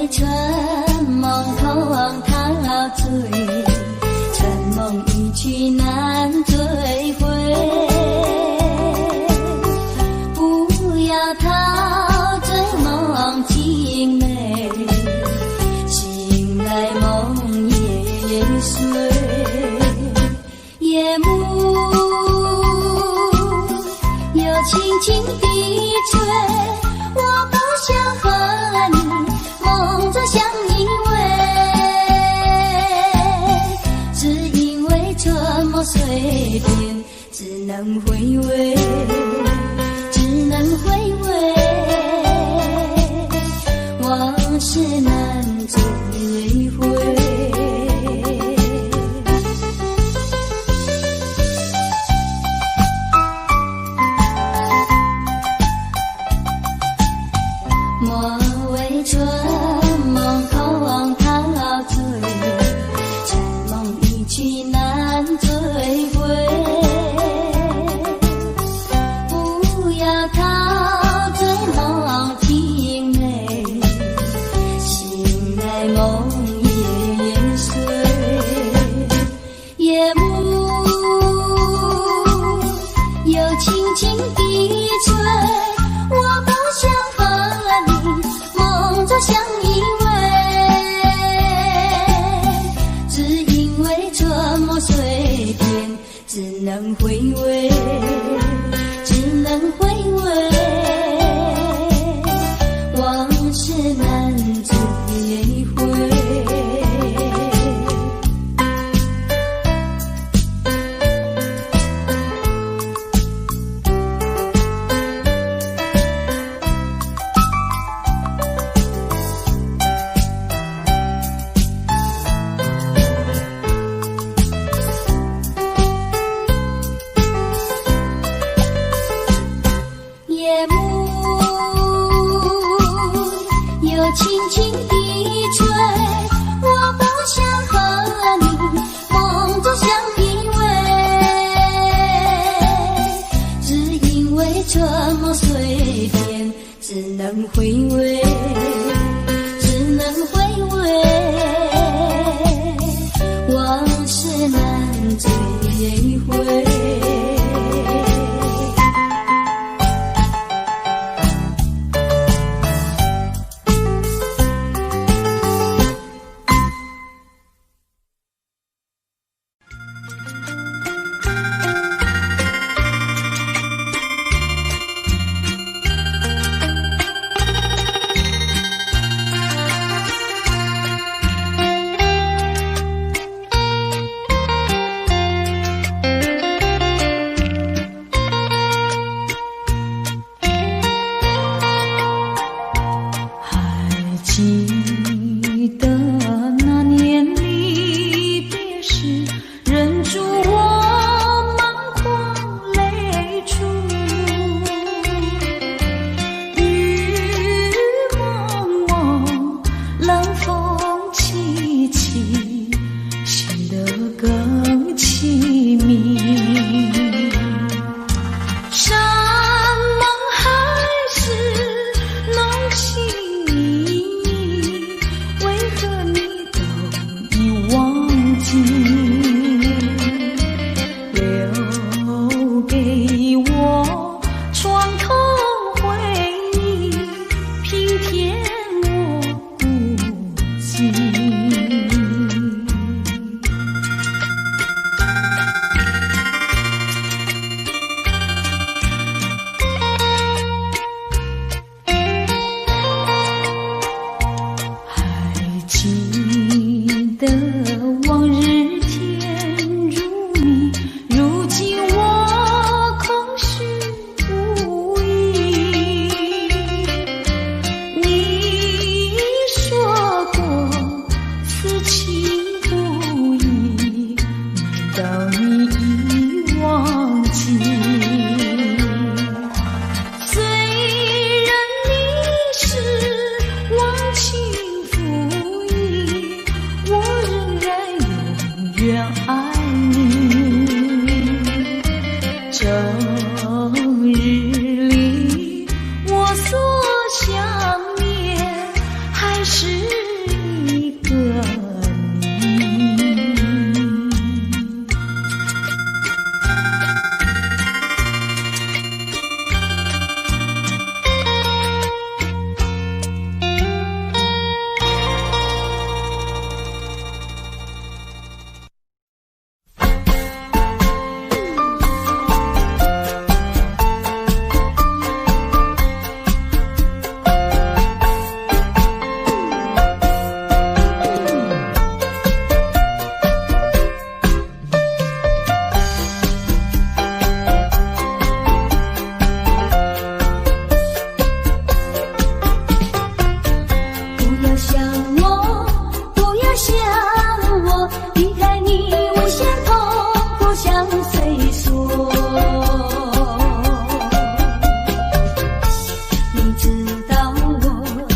春梦空陶醉，春梦一去难追回。不要陶醉梦境美，醒来梦也碎。夜幕又轻轻地吹，我不想和你梦中相依偎，只因为春梦碎片，只能回味，只能回味，往事难追回。莫为春梦空陶醉，春梦一去难追回。不要陶醉梦境美，醒来梦也碎。夜幕又轻轻地吹，我不想相依偎，只因为春梦碎片，只能回味，只能回味，往事难追回。夜幕又轻轻地吹，我不想和你梦中相依偎，只因为春梦碎片，只能回味，只能回味，往事难追回。知道我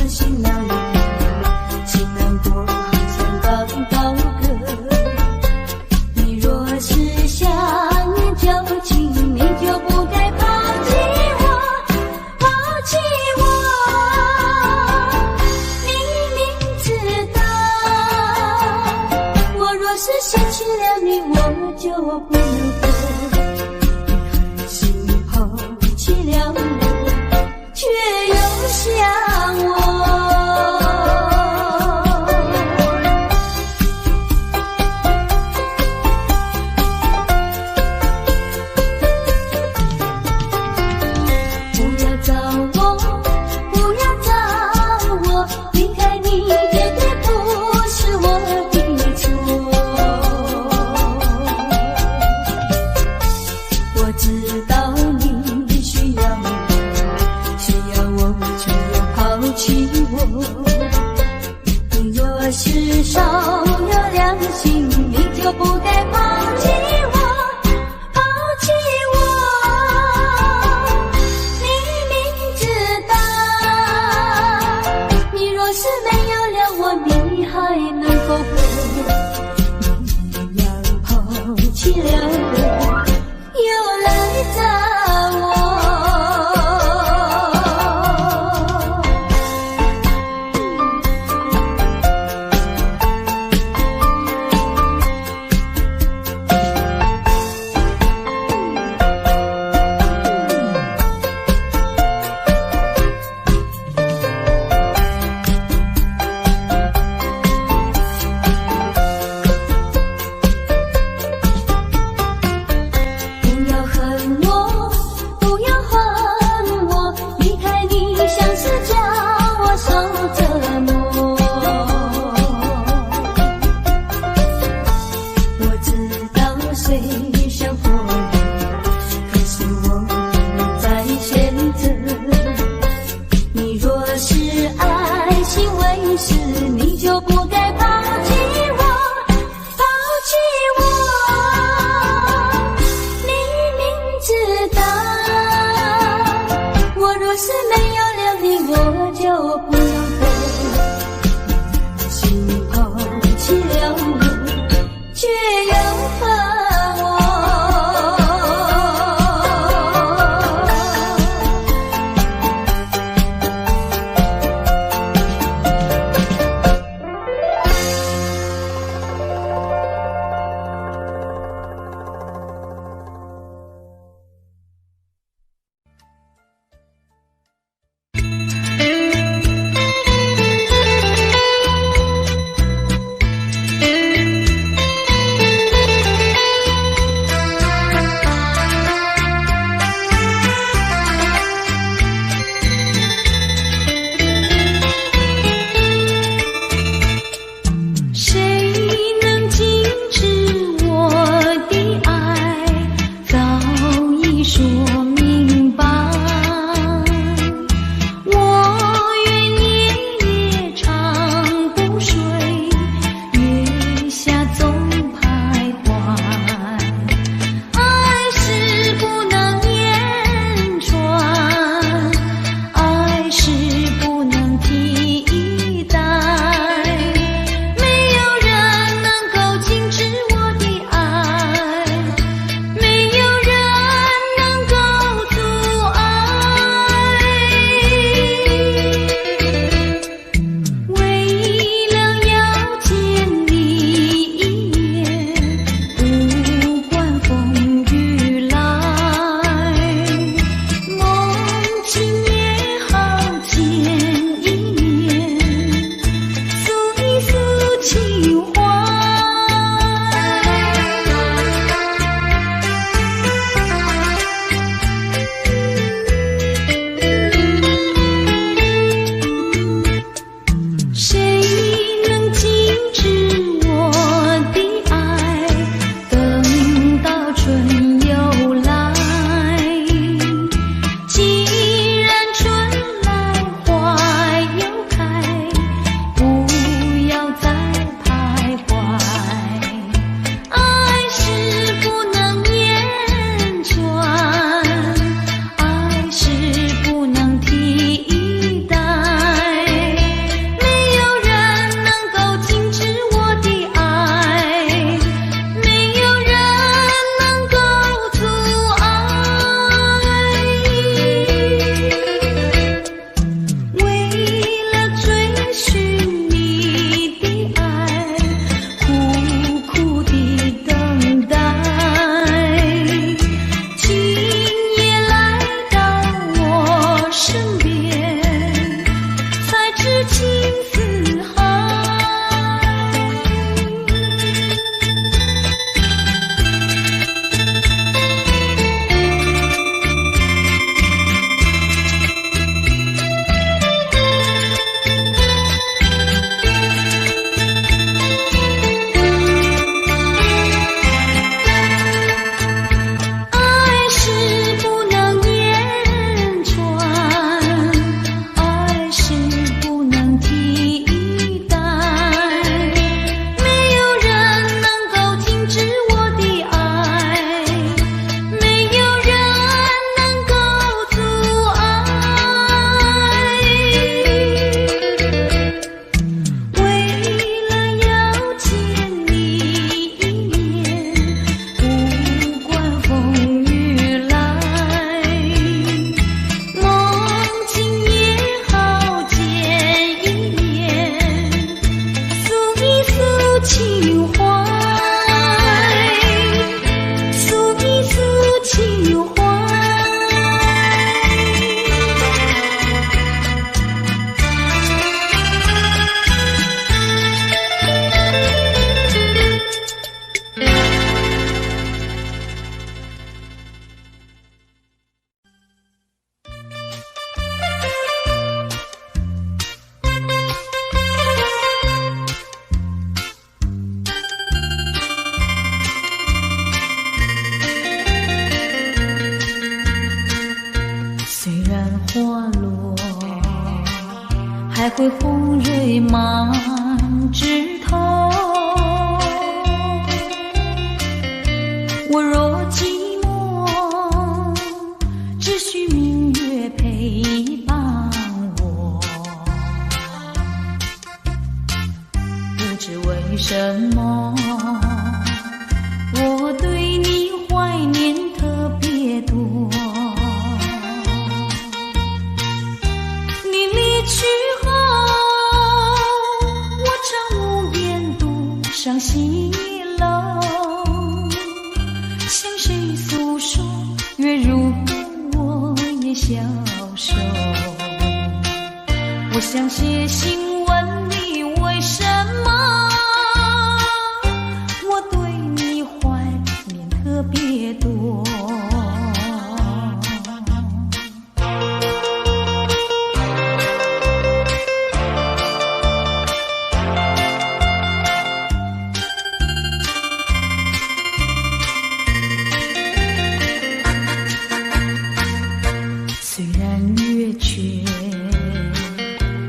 心难过，心难过好像刚高歌。你若是想念旧情，你就不该抛弃我，抛弃我。你明知道，我若是失去了你，我就不能活。你狠心抛弃了我，却又想我。不要找我，不要找我，离开你绝对不是我的错。我知道你需要我，需要我却又抛弃我。你若是少有良心，你就不该抛弃我，抛弃我。你明知道，你若是没有了我，你还能够活？你要抛弃了我，又来找我。不要恨我，不要恨我，离开你像是叫我受折磨。我知道谁想活你，可是我不再选择。你若是爱心为实，你就不该抛弃我，抛弃我。你明知道，我若是没有了你，我就不能活。心抛弃了我，却又恨我。落，还会红蕊满枝头。我若寂寞，只需明月陪伴我。不知为什么，我对你怀念特别多。你离去后，我常无边独上西楼，向谁诉说，月如我也消瘦。我想写信问你为什么，我对你怀念特别多。虽然月缺，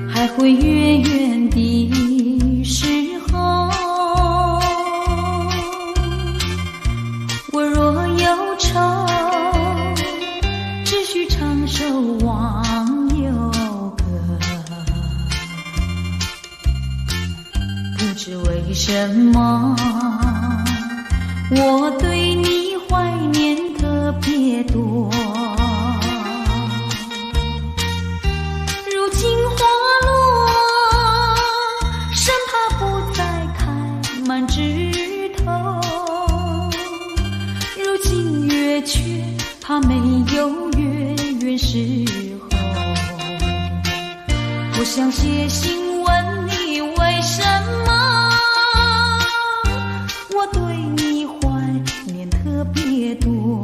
还会远远的时候，我若忧愁，只需唱首忘忧歌。不知为什么，我对你怀念特别多。如今花落，生怕不再开满枝头。如今月缺，怕没有月圆时候。我想写信问你为什么，我对你怀念特别多。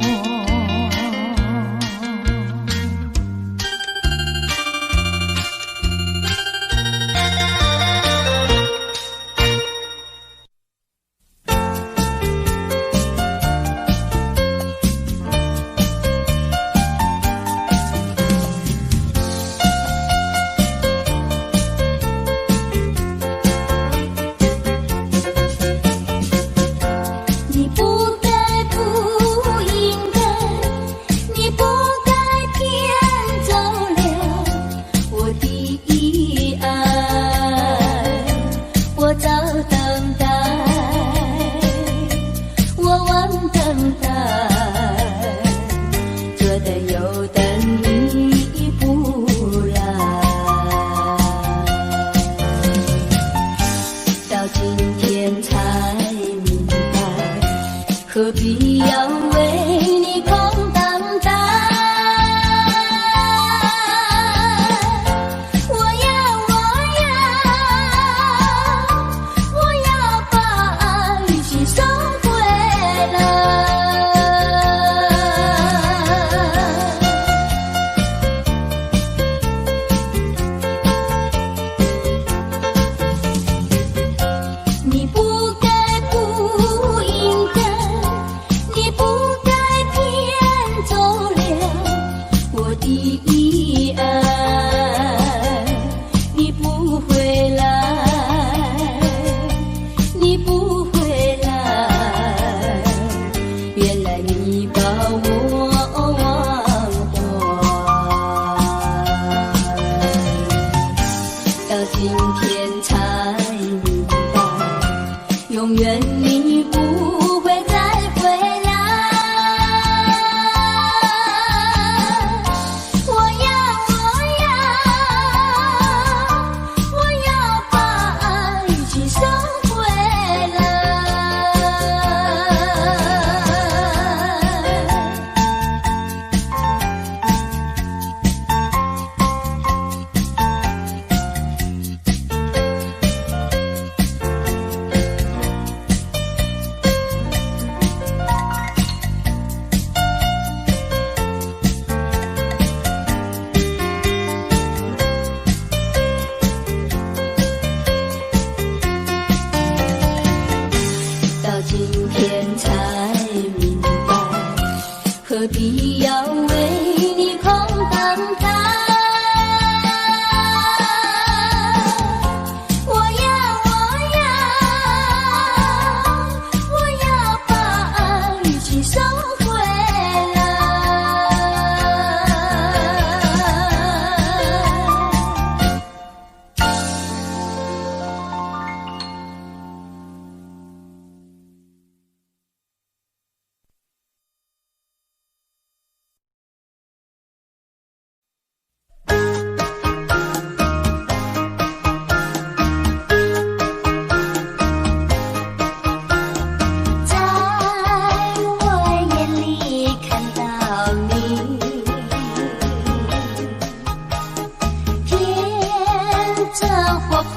活泼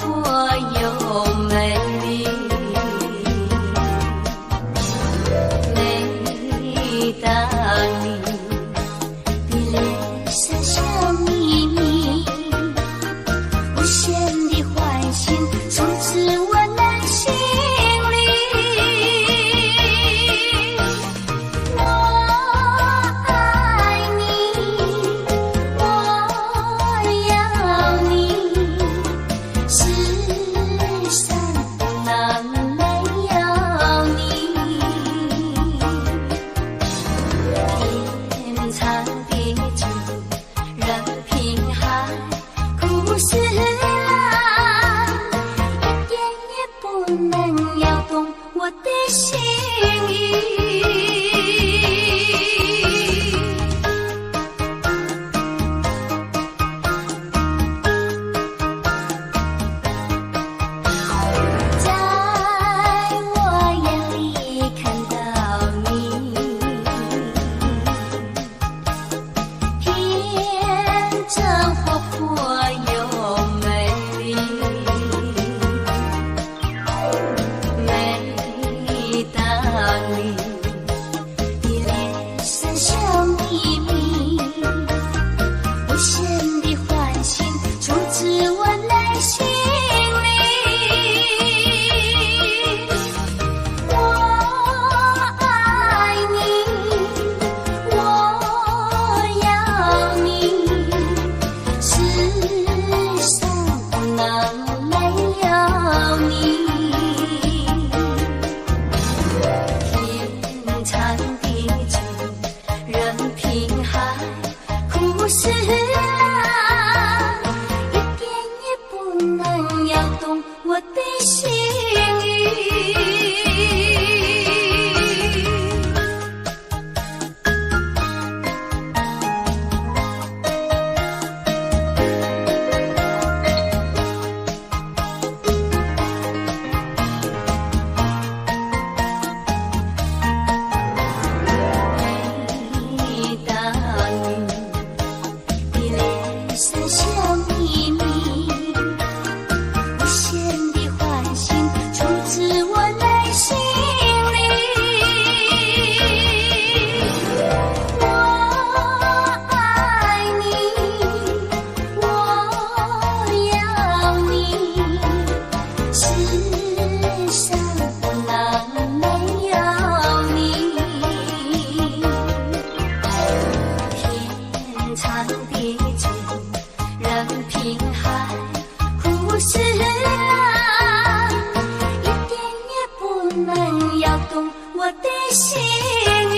又美丽。每当你的脸上笑眯眯，无限的欢欣充斥我内心里。我爱你，我要你，世上哪没有你？天长地久任凭海枯石烂，一点也不能摇动我的心意。在我眼里看到你，天真活泼又美丽。每当你的脸上笑眯眯，无限的欢欣充斥我内心里。我爱你，我要你，世上哪没有你？天长地久任凭海枯石烂，一点也不能摇动我的心意。每当你的脸上笑眯眯，无限的欢欣充斥我内心里。我爱你，我要你，世上哪没有你？天长地久任凭海枯石烂，一点也不能摇动我的心意。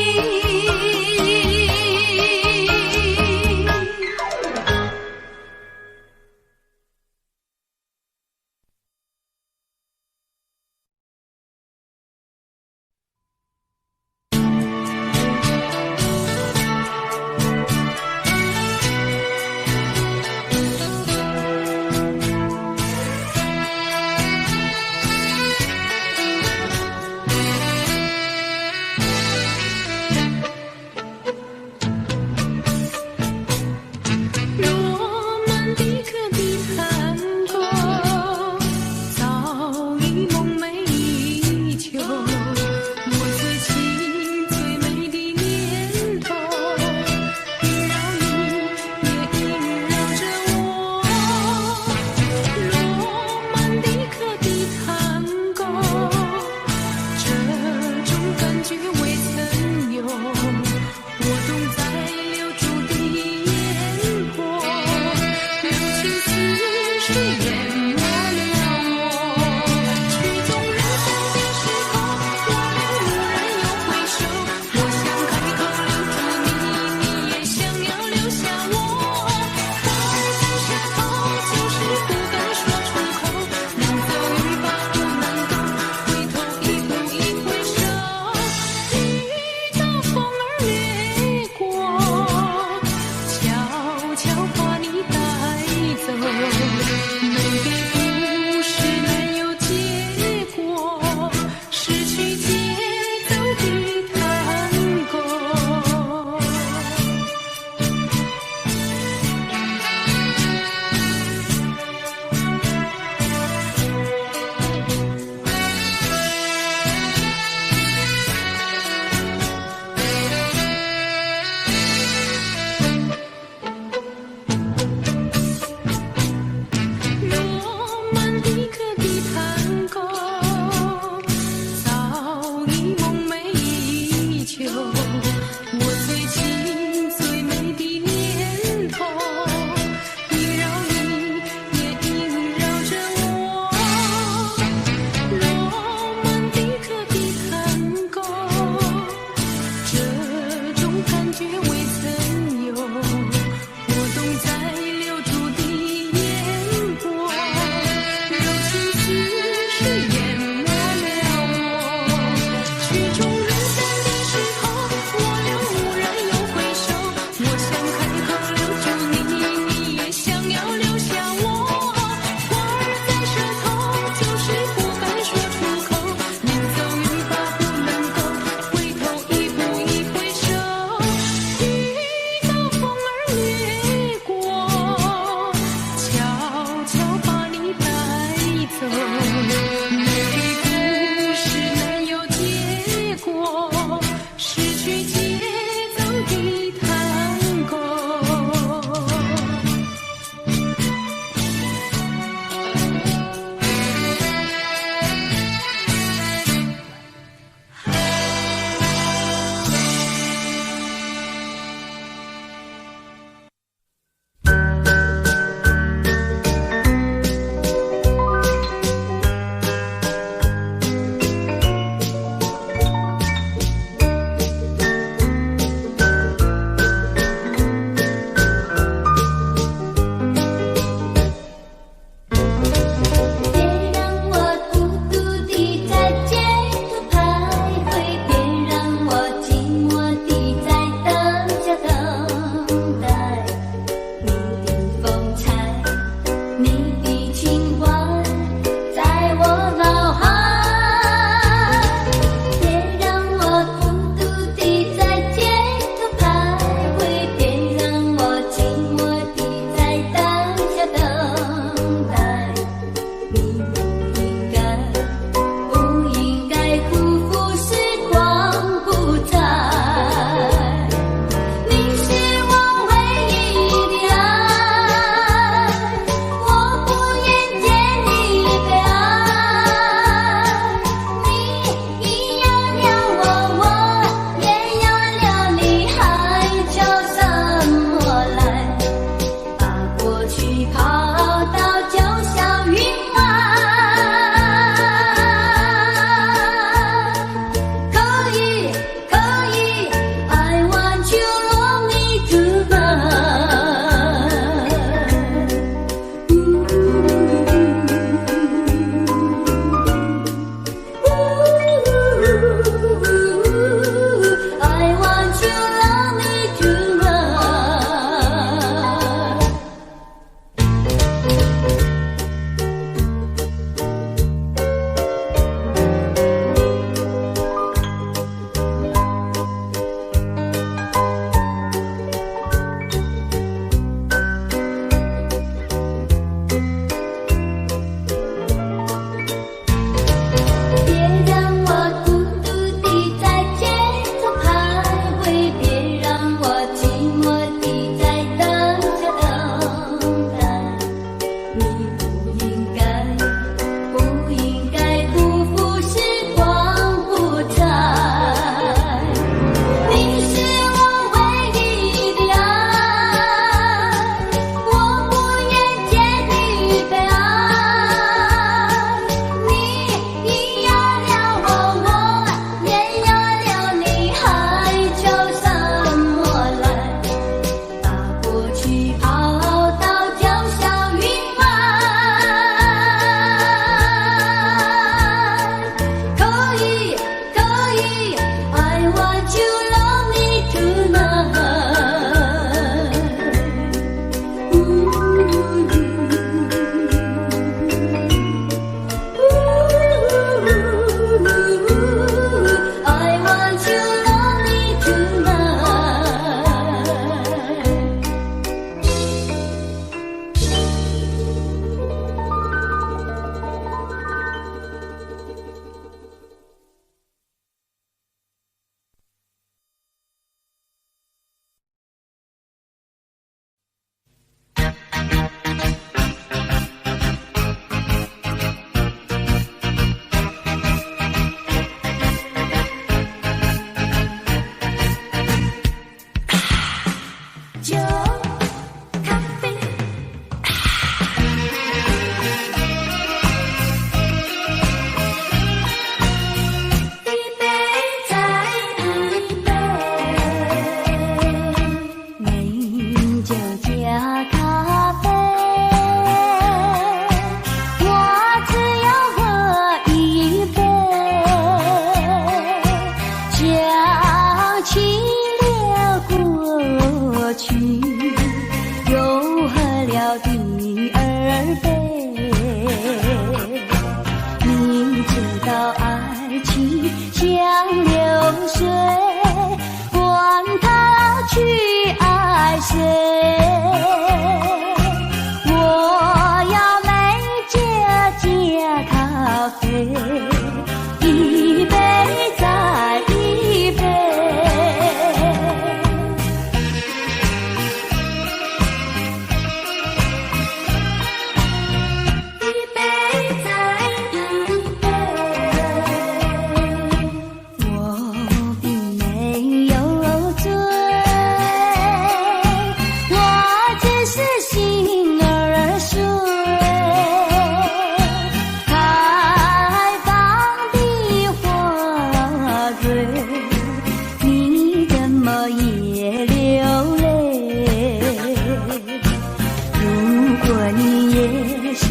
是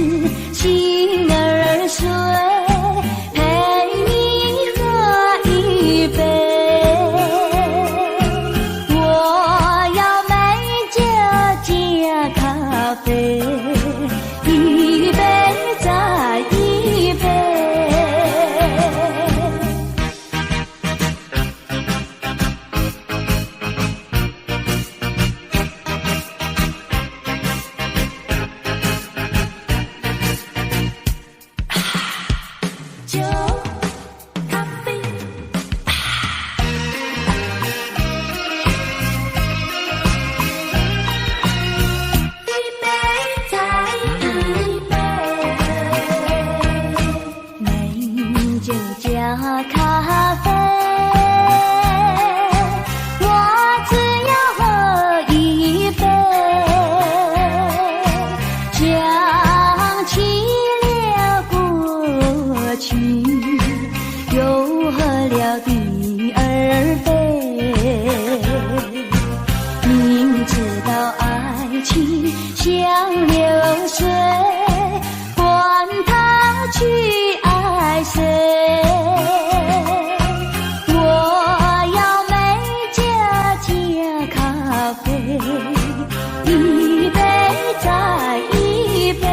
心儿水，陪你喝一杯。我要美酒加咖啡，一杯再一杯。酒咖啡，一杯再一杯，美酒加咖啡，我只要喝一杯，想起了过去，又喝了第二杯。明知道爱情像流水，管他去爱谁。我要美酒加咖啡，一杯再一杯。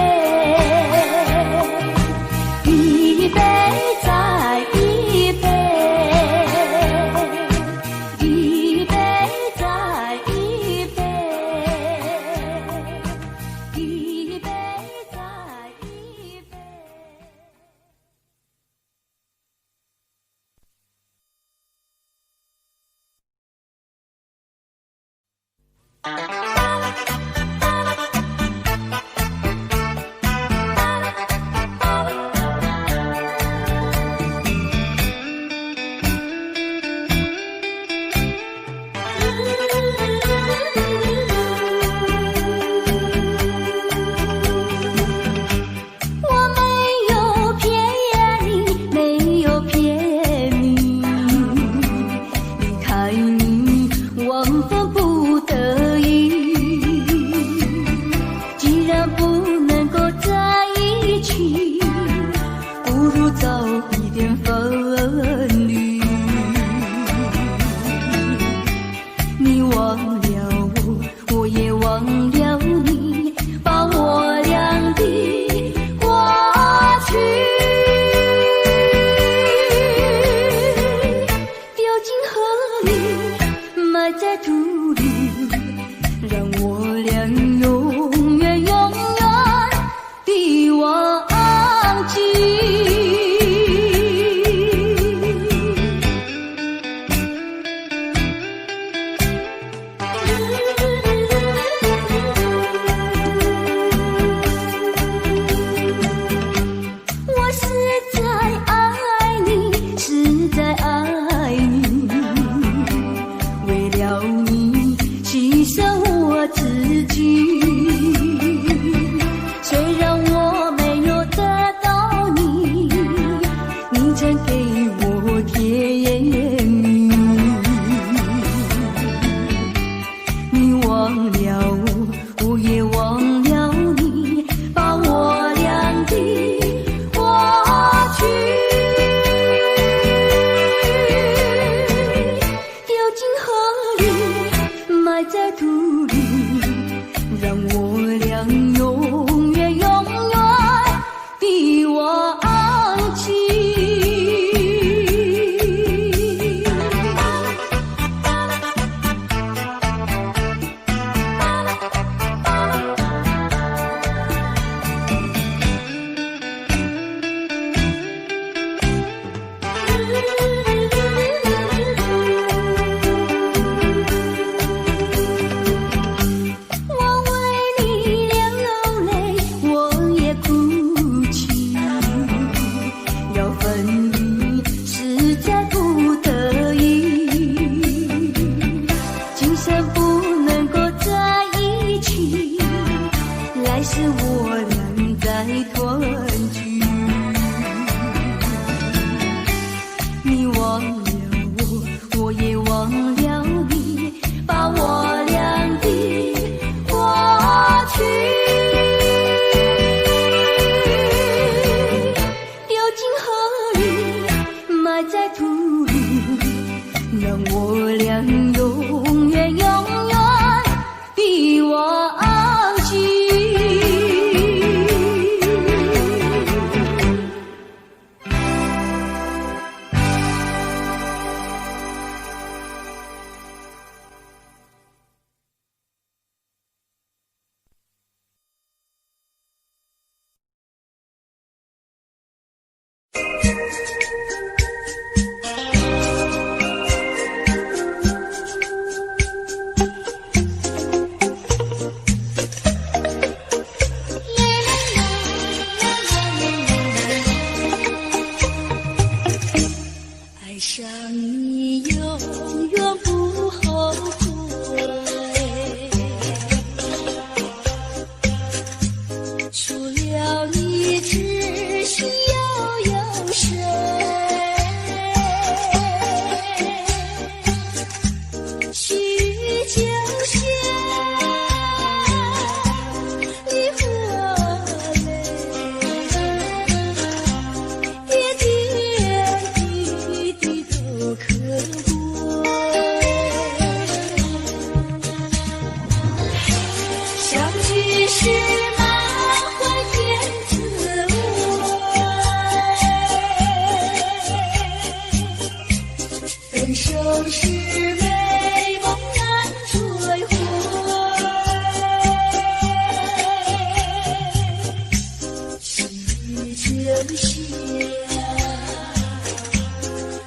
下，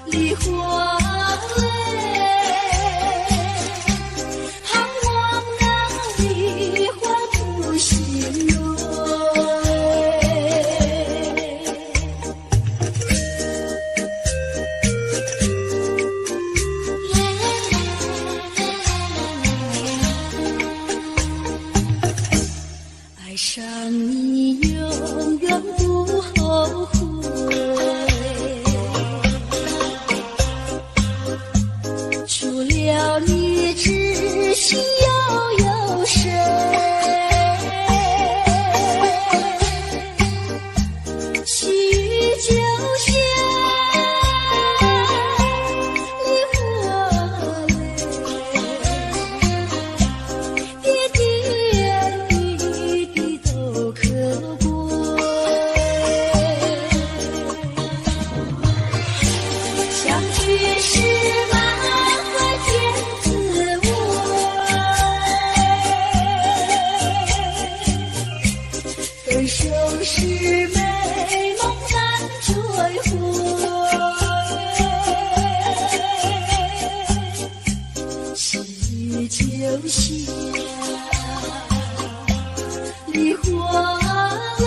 梨花泪，盼望那梨花不心软。爱上你永远不后悔，除了你知心又有谁？细雨就下，梨花泪，点点滴滴都可贵。相聚时满怀甜滋味，分手时美梦难追回。细雨就下，梨花泪，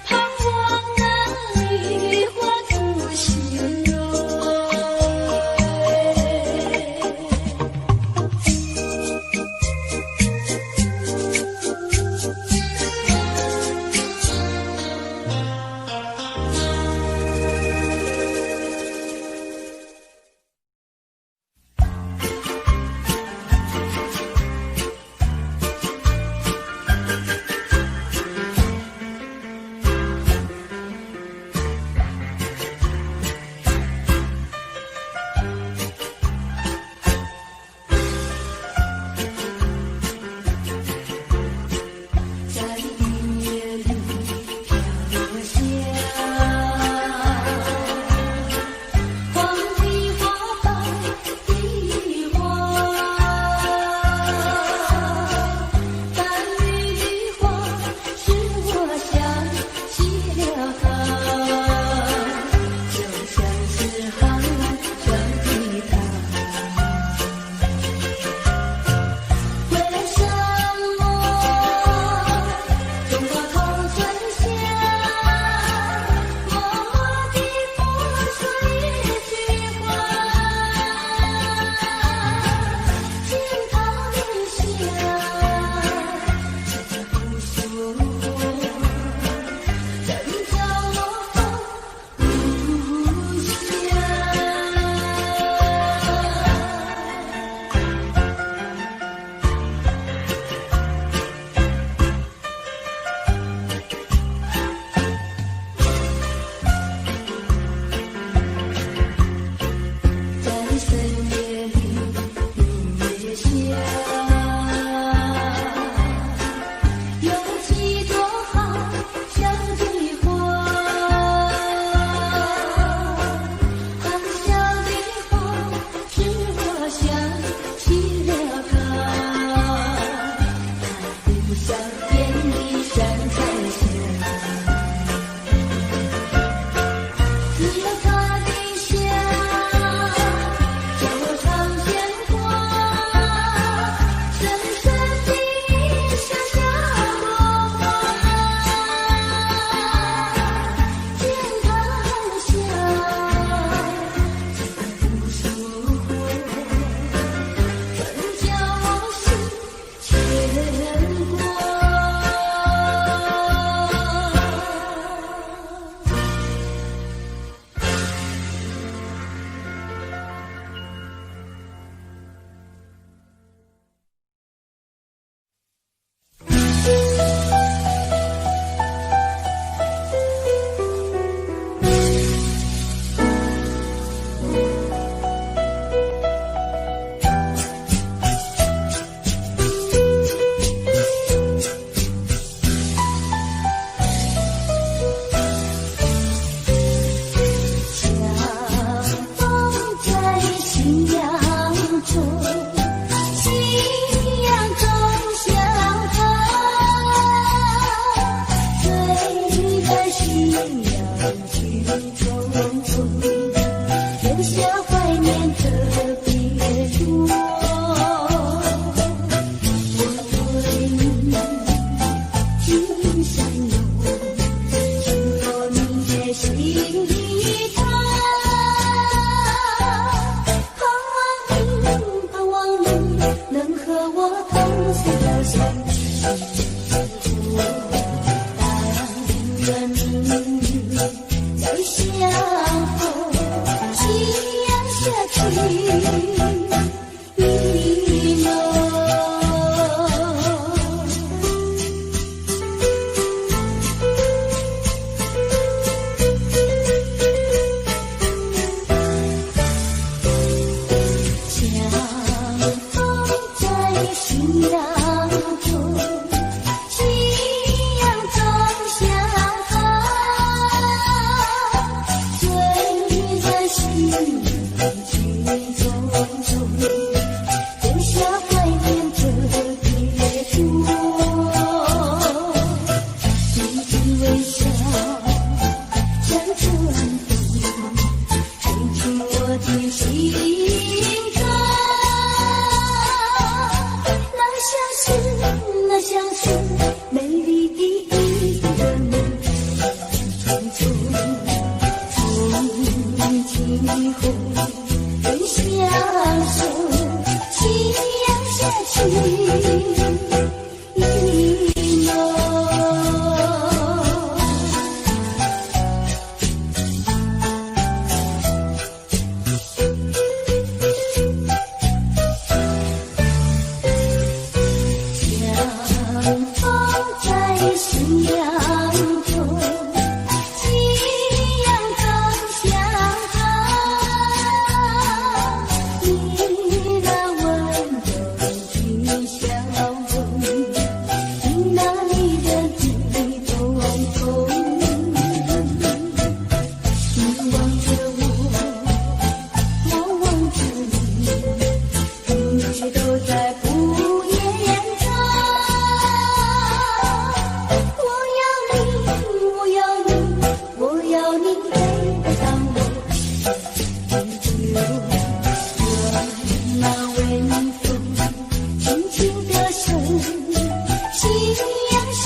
盼望那梨花不心软。在音乐里飘落下，黄鹂花白的花，淡绿的花使我想起了他，就像是海上的他。为了什么中国口春香，默默地播出一句话，听他的香，这不舒服，真叫我不想。在深夜里，明月下，有几朵好香的花，好香的花使我想起了他，他的香遍地山在下。只有他的香，叫我尝鲜花，深深地下下落花，见他的香，不舒服，真叫我心牵挂。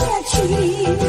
下去一个。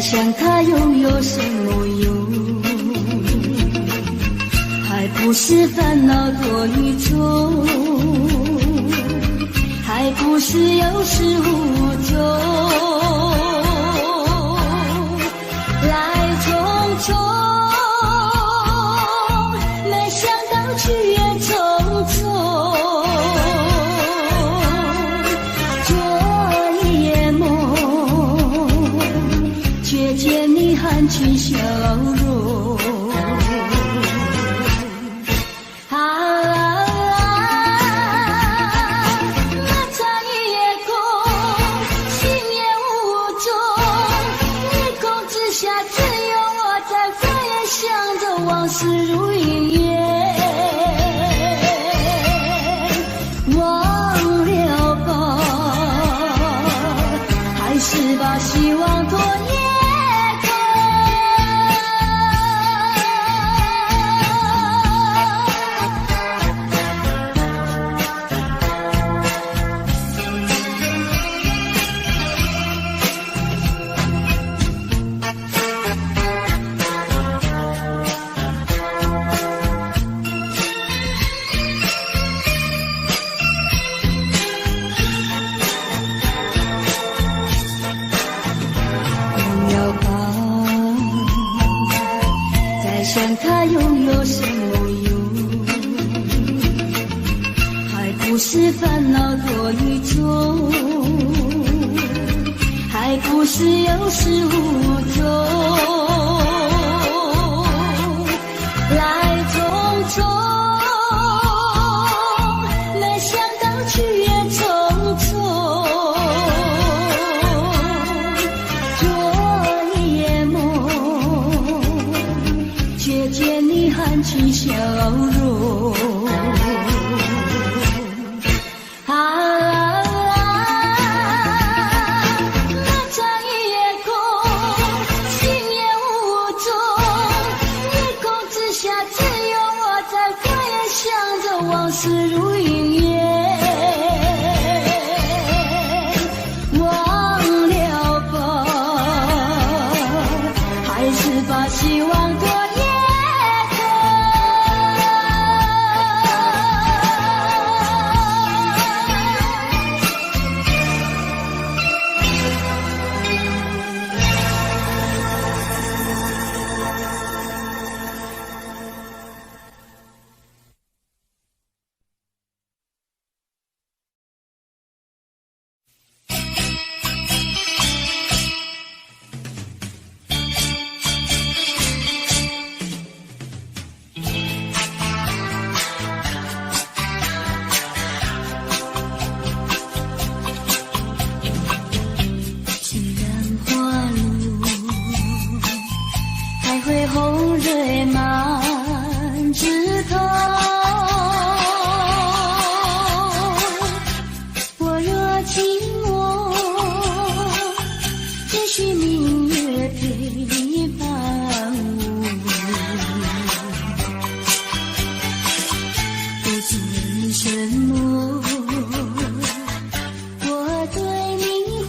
想它又有什么用？还不是烦恼多一种，还不是有始无终，来匆匆，没想到去也匆匆。昨夜梦，却见你含情笑容。往事如云烟，忘了吧，生它又有什么用？还不是烦恼多一种，还不是有始无终，来匆匆，没想到去也匆匆。昨夜梦，却见你含情笑容。往事如云烟，忘了吧，还是把希望多一会红蕊满枝头，我若寂寞，只需明月陪伴我，不知为什么，我对你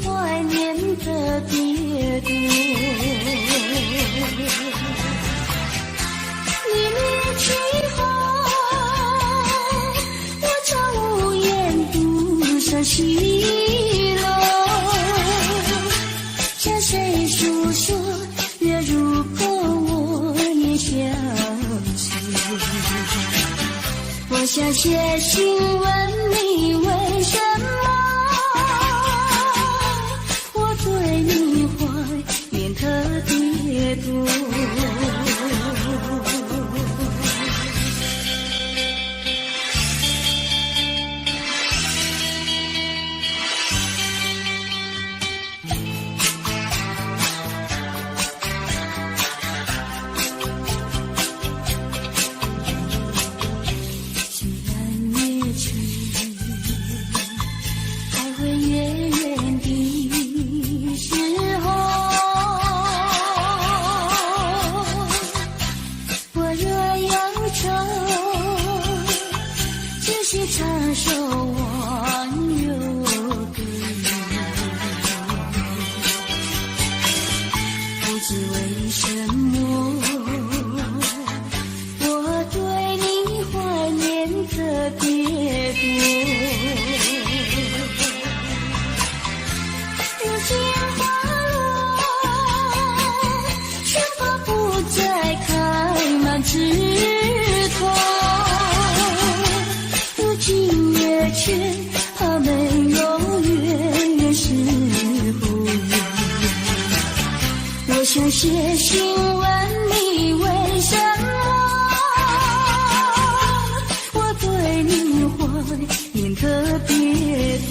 怀念特别多。你离去后，我常无言独上西楼，向谁诉说？月如钩，我也想起。我想写信问你为什么，我对你怀念特别多。唱首忘忧歌，不知为什么，我对你怀念特别多。如今花落，却怕不再开满枝头。却怕没有月圆时候，我想写信问你为什么，我对你怀念特别多。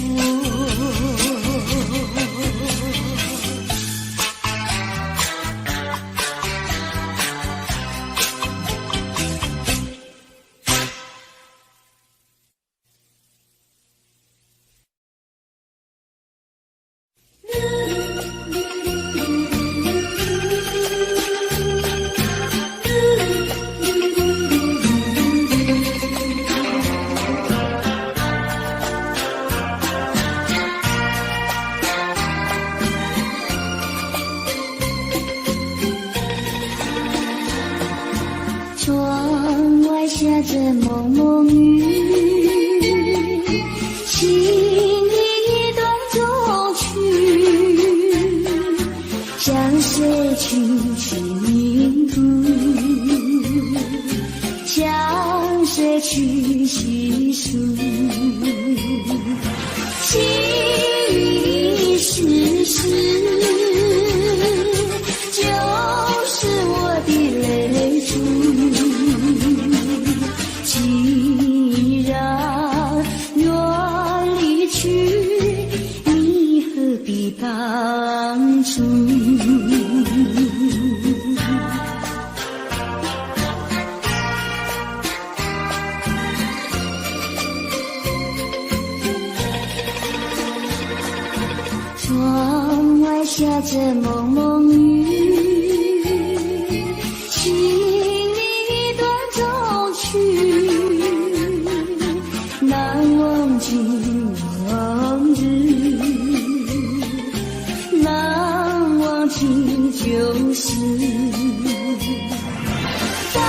窗外下着蒙蒙雨，心里一段衷曲，向谁轻轻吟读？窗外下着蒙蒙雨，请你短中去，难忘今往日，难忘记旧时，仿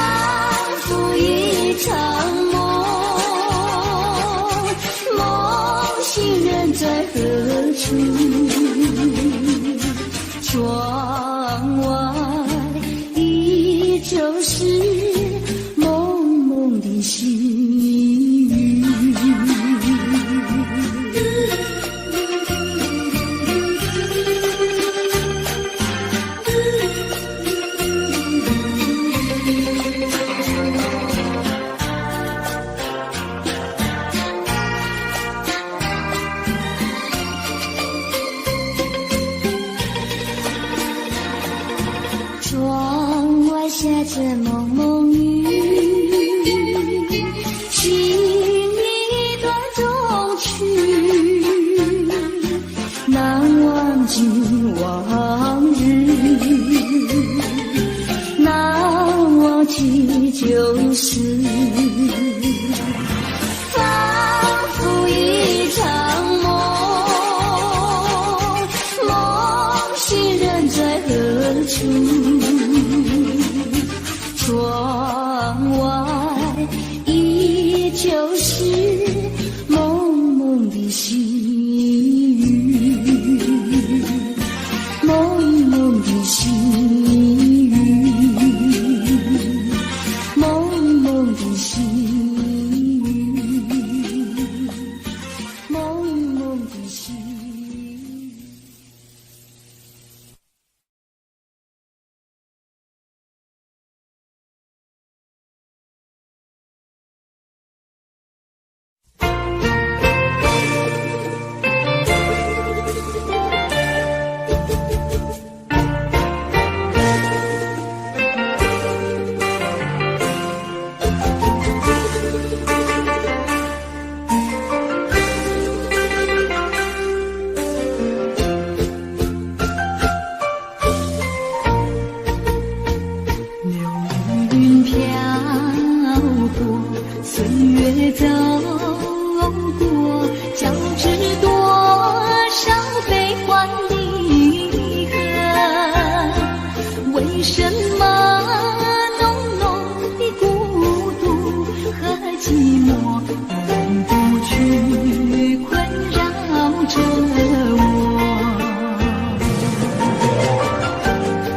佛一场梦，梦醒人在何处？窗外依旧是蒙蒙的细雨。窗外下着蒙蒙雨，请你短中去，难忘今往日，难忘记旧时，仿佛一场梦，梦醒人在何处？窗外依旧是蒙蒙的细雨，蒙蒙的细雨，蒙蒙的细雨，蒙蒙的细雨。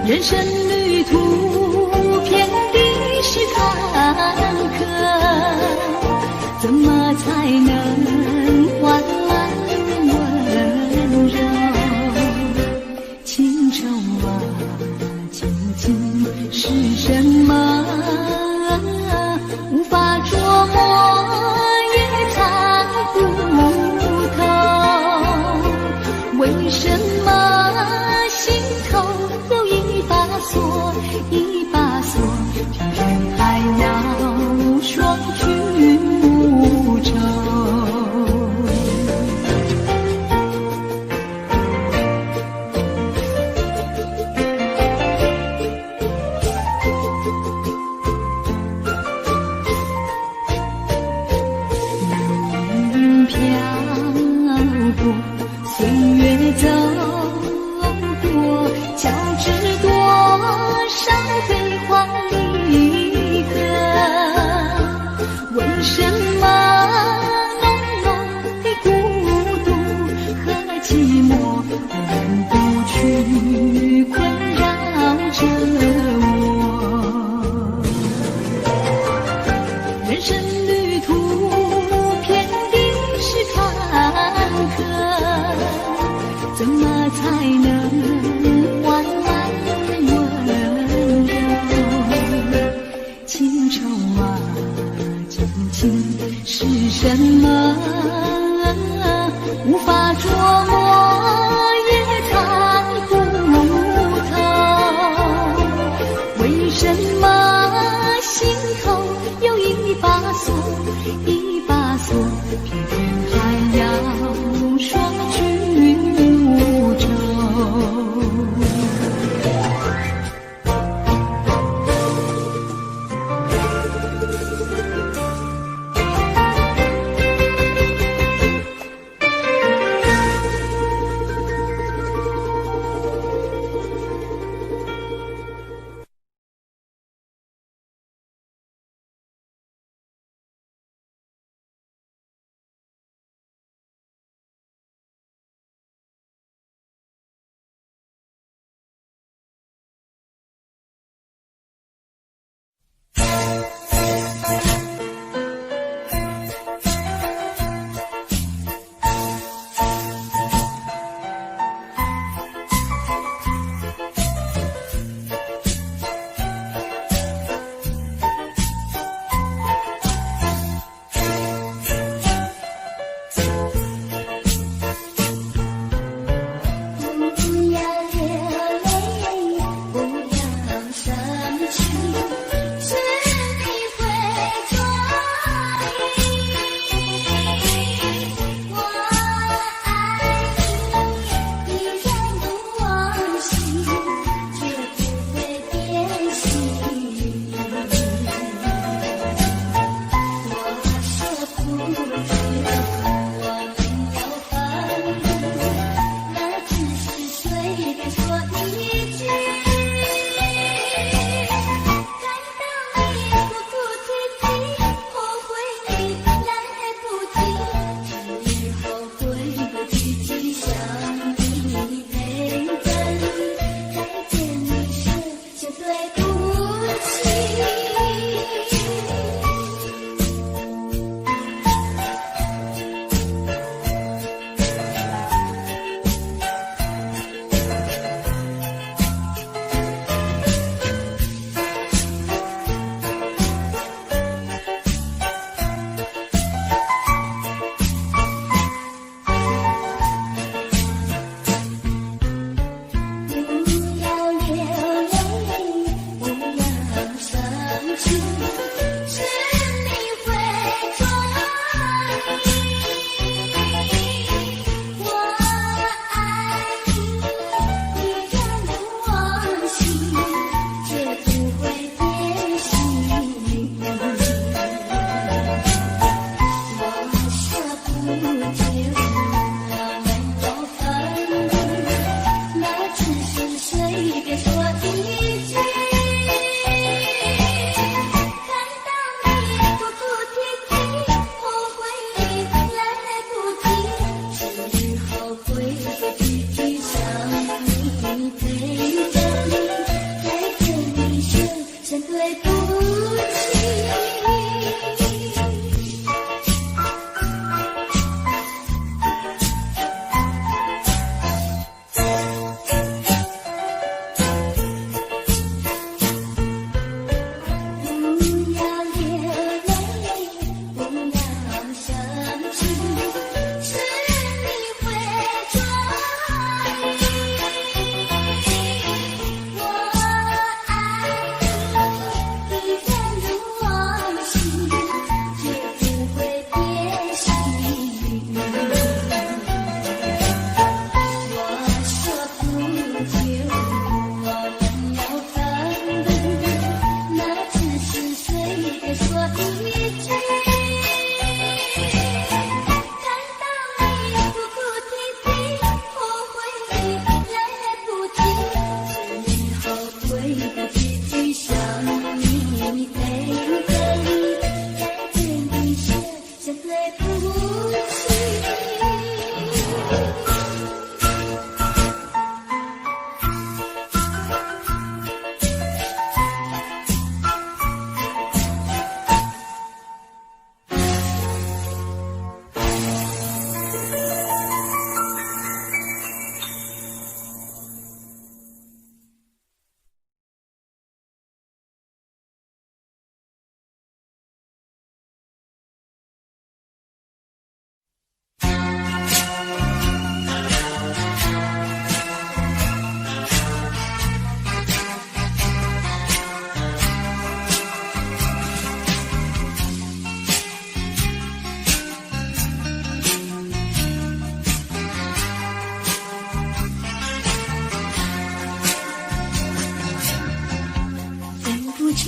人生旅途遍地是坎坷，怎么才能换来温柔？情愁啊，究竟是什么？无法捉摸，也猜不透，为什么心头有一把锁，一把锁，偏偏还要双君无仇。流云飘过，岁月走过，交织多少悲欢离合？为什么浓浓的孤独和寂寞不能不去困扰着我？人生旅途遍地是坎坷，怎么才能换来温柔？情愁啊，究竟是什么？无法捉摸，也猜不透，为什么心头有一把锁，一把锁，偏偏还要双君无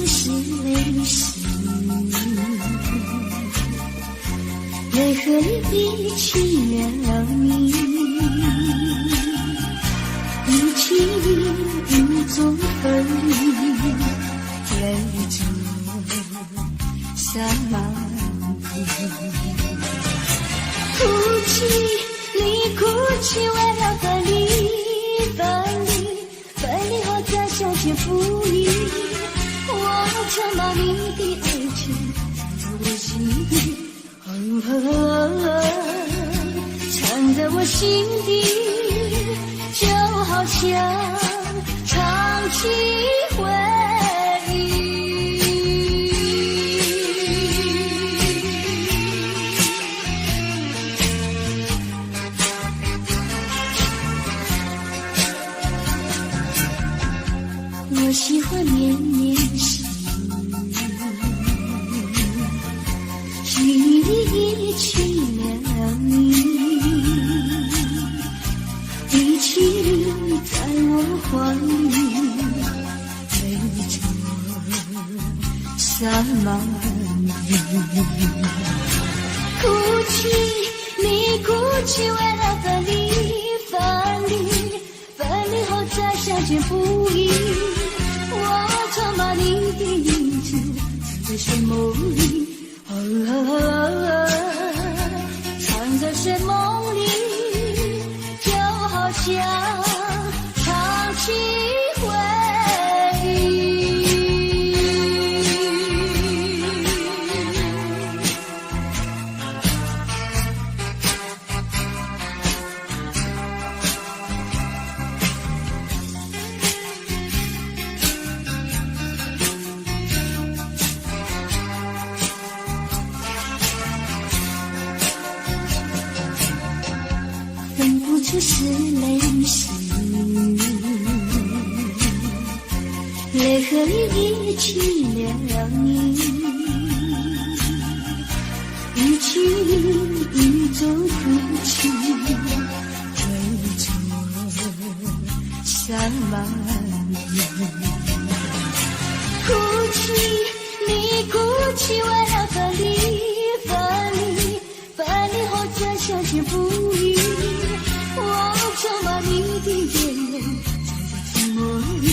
处是泪湿，泪河里比起了你，比起雨中分离，泪中洒满地。哭泣，你哭泣，为了分离，分离，分离后再相见不易。我曾把你的爱情藏在我心底，藏在我心底，就好像唱起回忆。我喜欢绵绵细雨，距离已去了你，比起你在我怀里，泪中洒满地。哭泣，你哭泣，为了分离，分离，分离后再相见不易。我曾把你的影子藏在睡梦里，藏在睡梦里，就好像唱起回忆。分不出是泪是雨，泪河里遗弃了你，比起雨中哭泣，泪中洒满地。哭泣，你哭泣，为了分离，分离，分离后再相见不易。我曾把你的眼泪藏在寂寞里，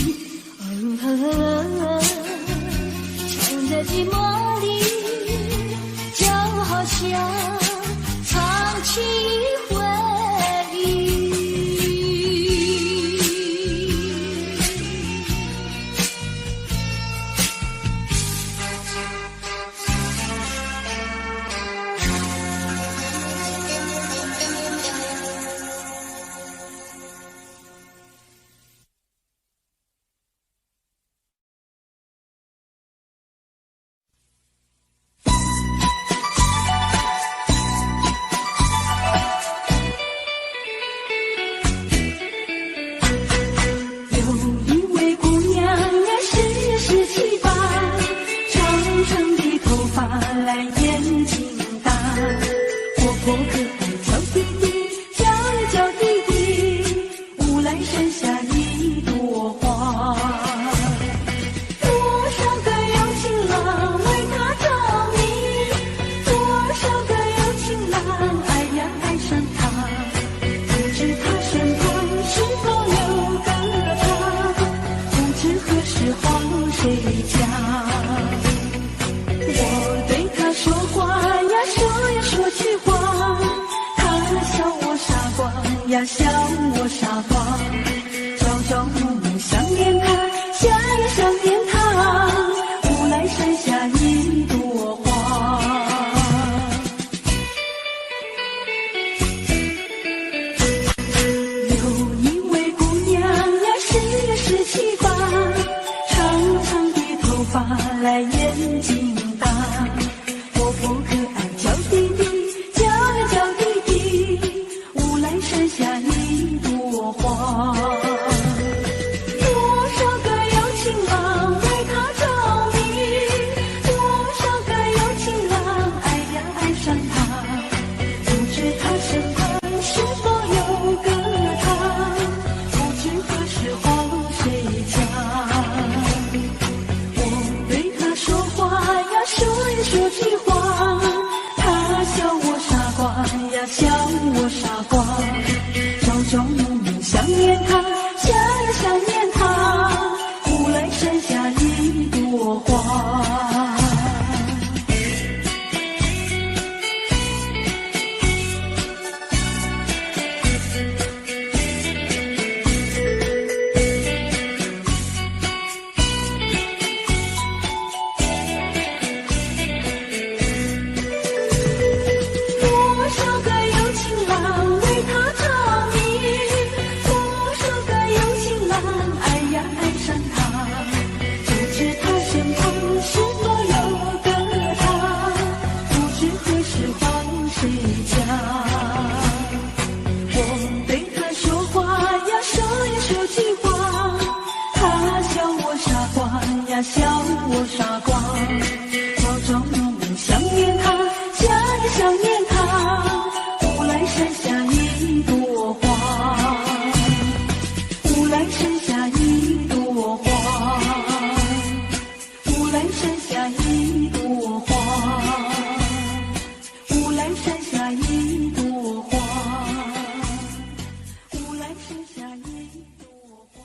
藏在寂寞里，就好像唱起回忆。呀，笑我傻瓜，朝朝暮暮想念他，想呀想念他，无来山下一朵花。有一位姑娘呀，十七八，长长的头发来眼睛大，活泼可爱叫弟弟，叫呀叫弟弟，无来山下一朵花。想念他，想呀想念他，乌来山下一朵花。笑我傻瓜，朝朝暮暮想念他，想呀想念他，乌来山下一朵花，乌来山下一朵花，乌来山下一朵花，乌来山下一朵花，乌来山下一朵花。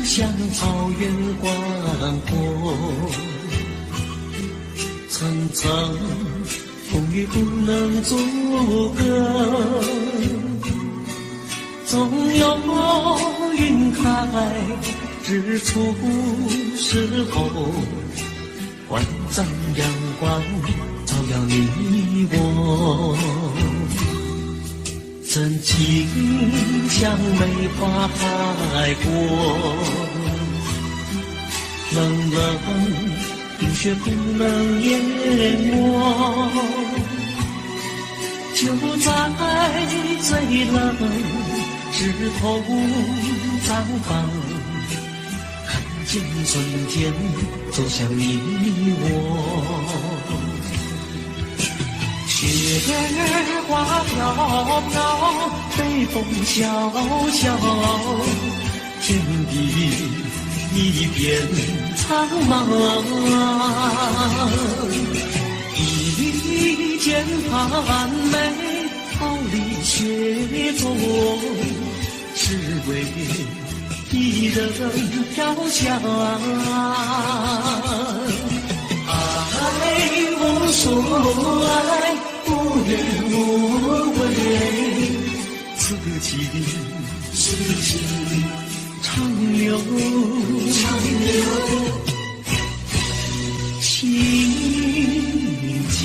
像草原广阔，层层风雨不能阻隔，总有云开日出时候，万丈阳光照耀你我，真情像梅花开过，冷冷冰雪不能淹没，就在最冷枝头绽放，看见春天走向你我。雪花飘飘，北风萧萧，天地一片苍茫。一剑寒梅，毫厘雪中，只为一人飘香。爱无所爱，无怨无悔，此情长留情间。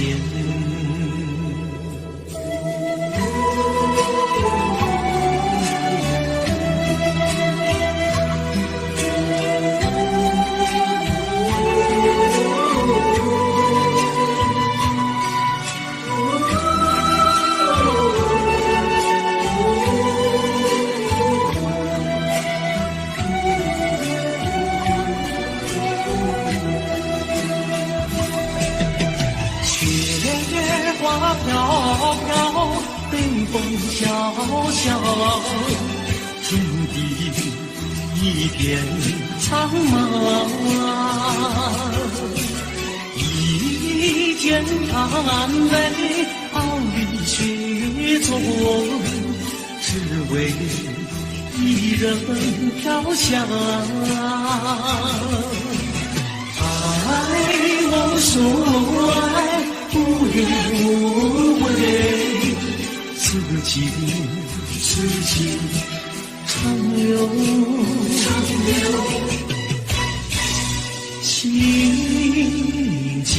花飘飘，北风萧萧，天地一片苍茫。一剑寒梅，毫厘雪中，只为一人飘香。爱无所爱，无怨无悔，此情长留情间。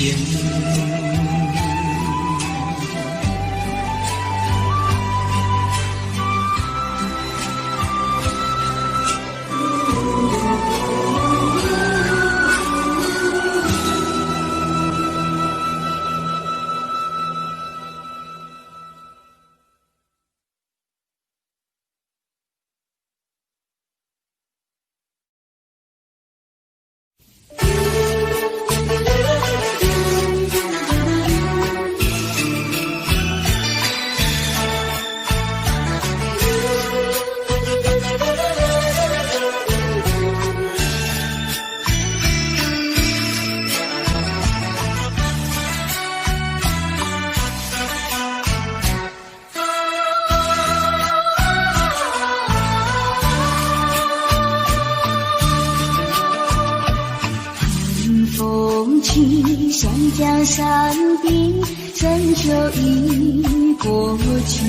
山顶，深秋已过去，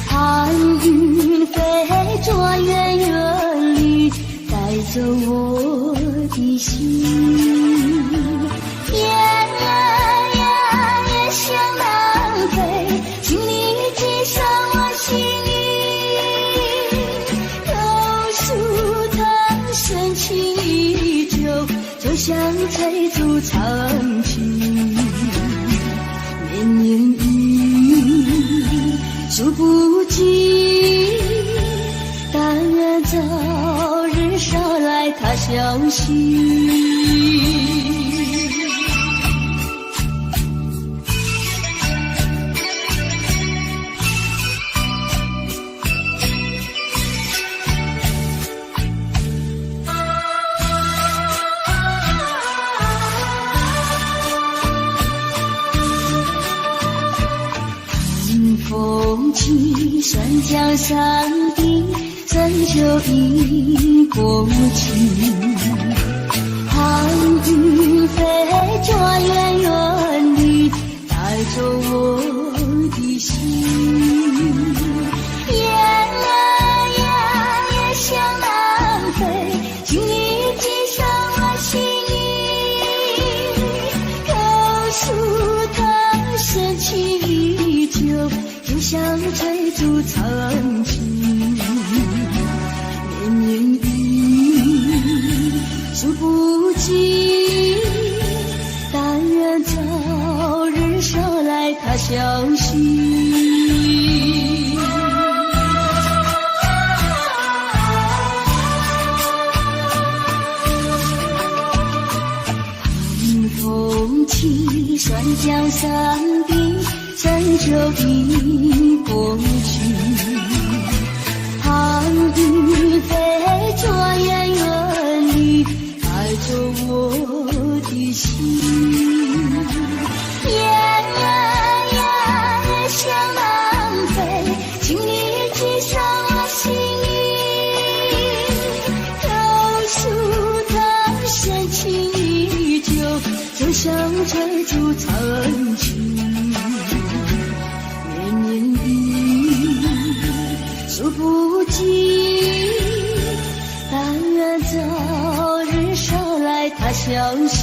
寒云飞着远远里，带走我的心。夜向南飞，请你寄上我心意。榕树藤深情依旧，就像翠竹长青。绵绵雨数不尽，但愿早日捎来他消息。风起山江山顶，深秋已过去，寒云飞着远远里，带走我的心。夜向南飞，请你寄上我心意。榕树藤深情依旧，就像翠竹长青。绵绵雨数不尽，但愿早日捎来他消息。风起山江山顶，深秋已过去，寒云飞着远远里，带走我的心。夜向南飞，请你寄上我心意。榕树藤深情依旧，就像翠竹长青。绵绵雨数不尽，但愿早日捎来他消息。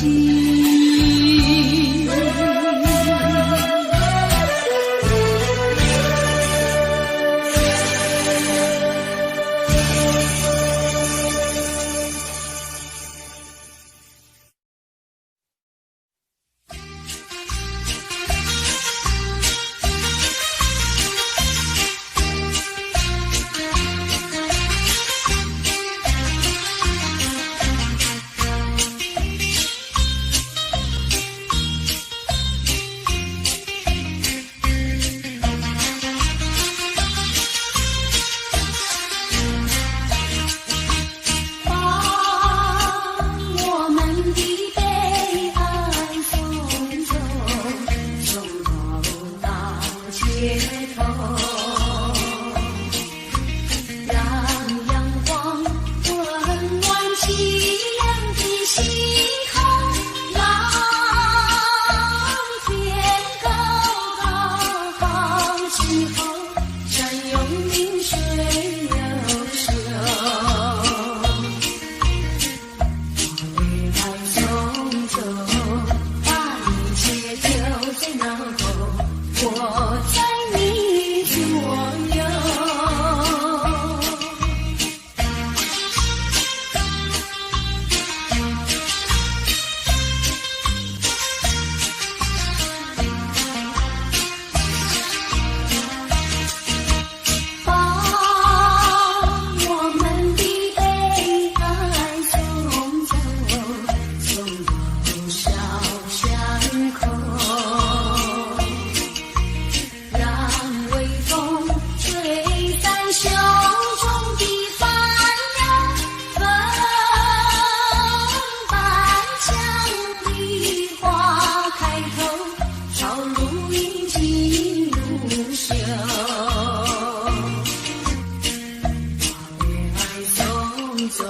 走，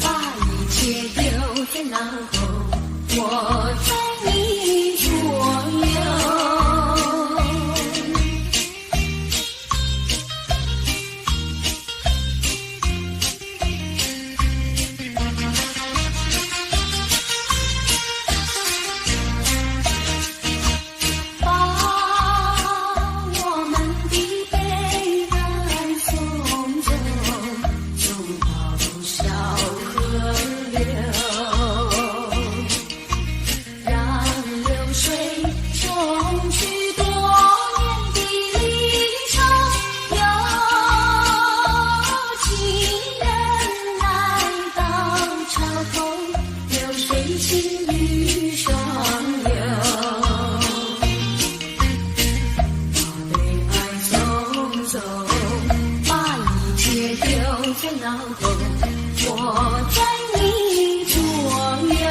把一切丢在脑后，我在到头，我在你左右。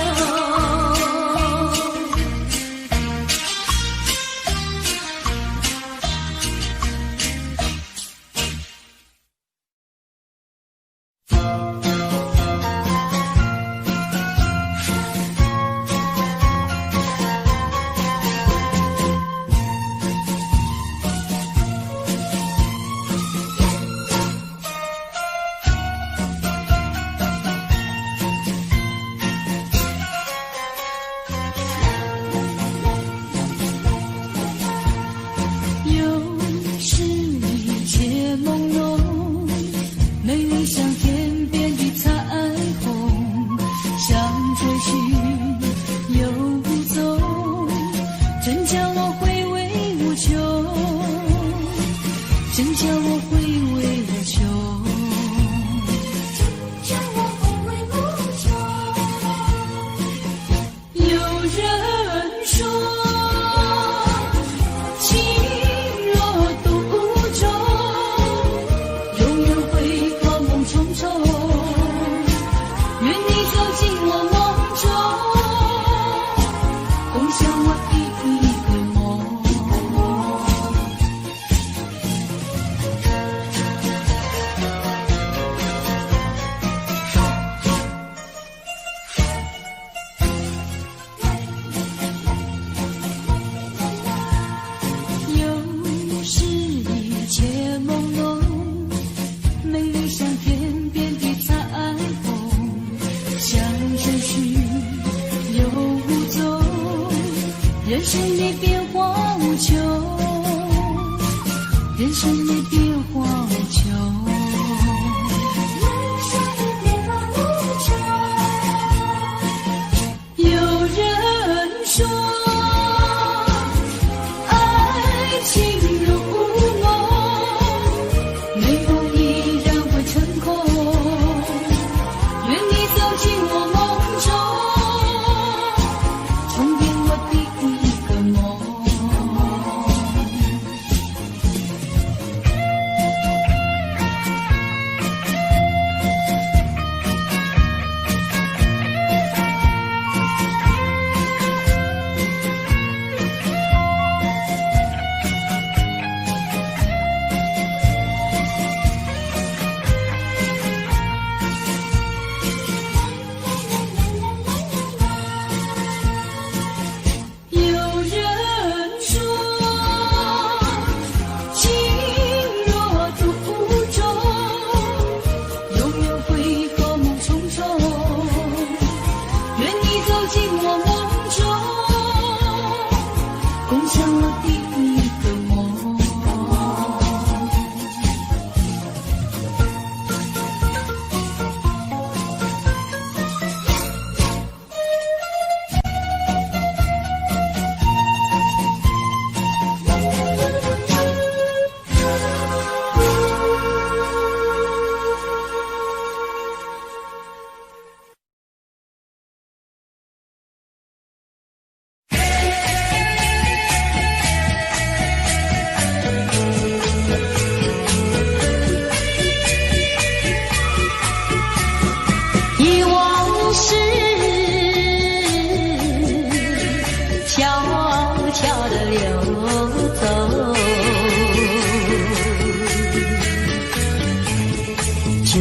就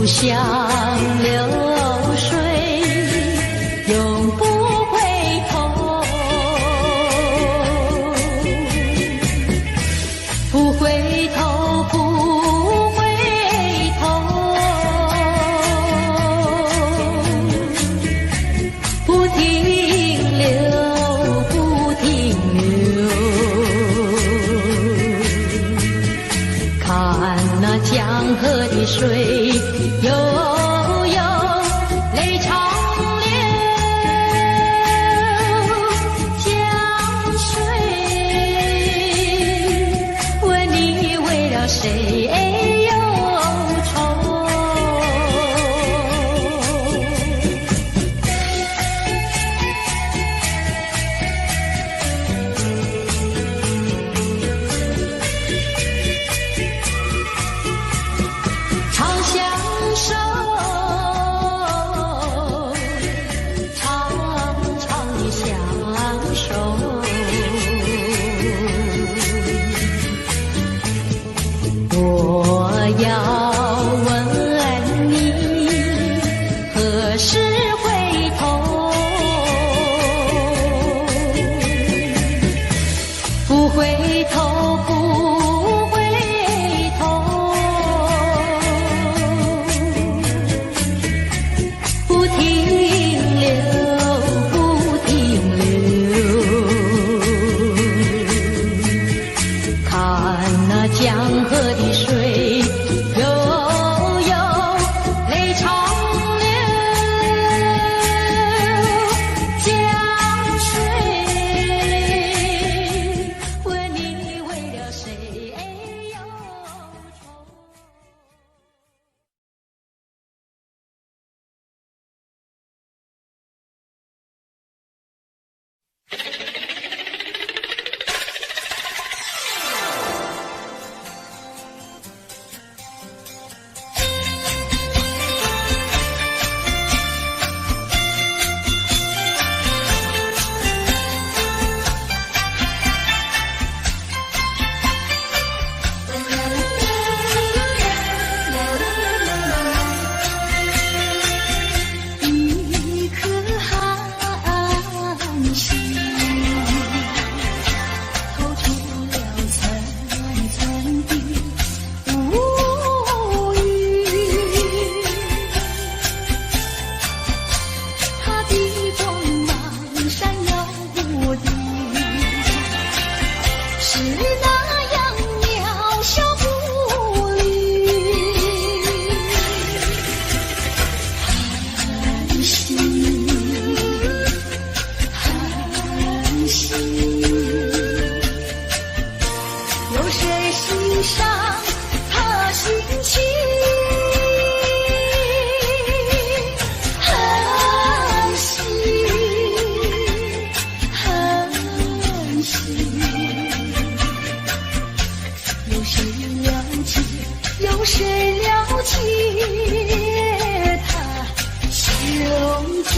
像流水，永不回头，不回头，不回头，不停留，不停留，看那江河的水悠悠，泪长流。江水，问你为了谁忧愁？长相要问你，何时回头？不回头，不回头，不停留，不停留。看那江河的水悠悠，泪长流。江水问你为了谁忧愁？一颗寒心，透出了层层的无语。它的光芒闪耀不定，是那样渺小不离。寒心，寒心，有谁欣赏他心情？寒心，寒心，有谁了解？有谁了解他胸襟？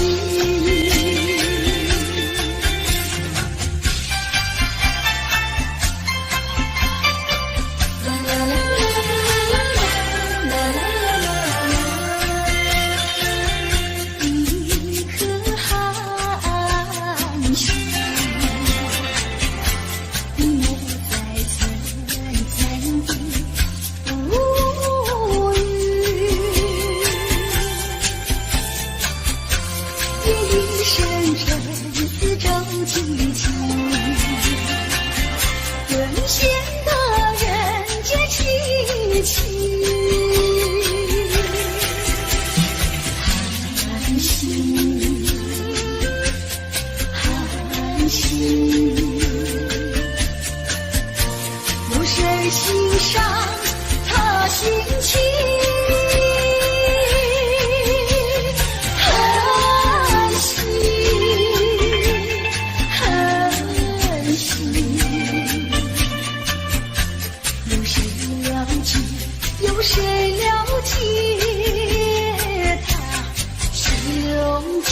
一颗寒心，埋在层层的无语。夜已深沉，四周寂静，沦陷的人间凄凄。寒心，寒心，有谁欣赏他心情？寒心，寒心，有谁了解？有谁了解他胸襟？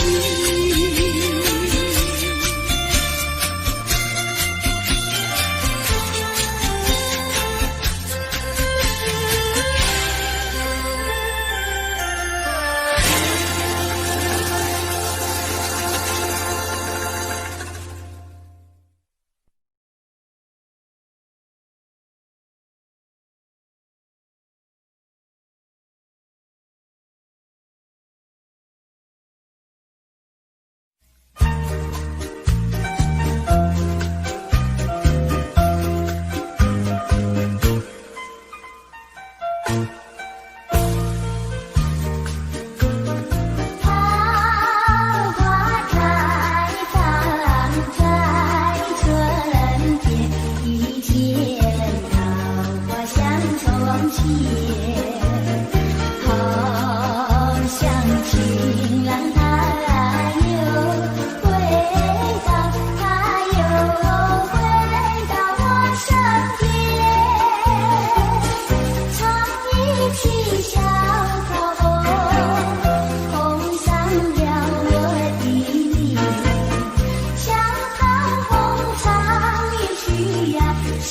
是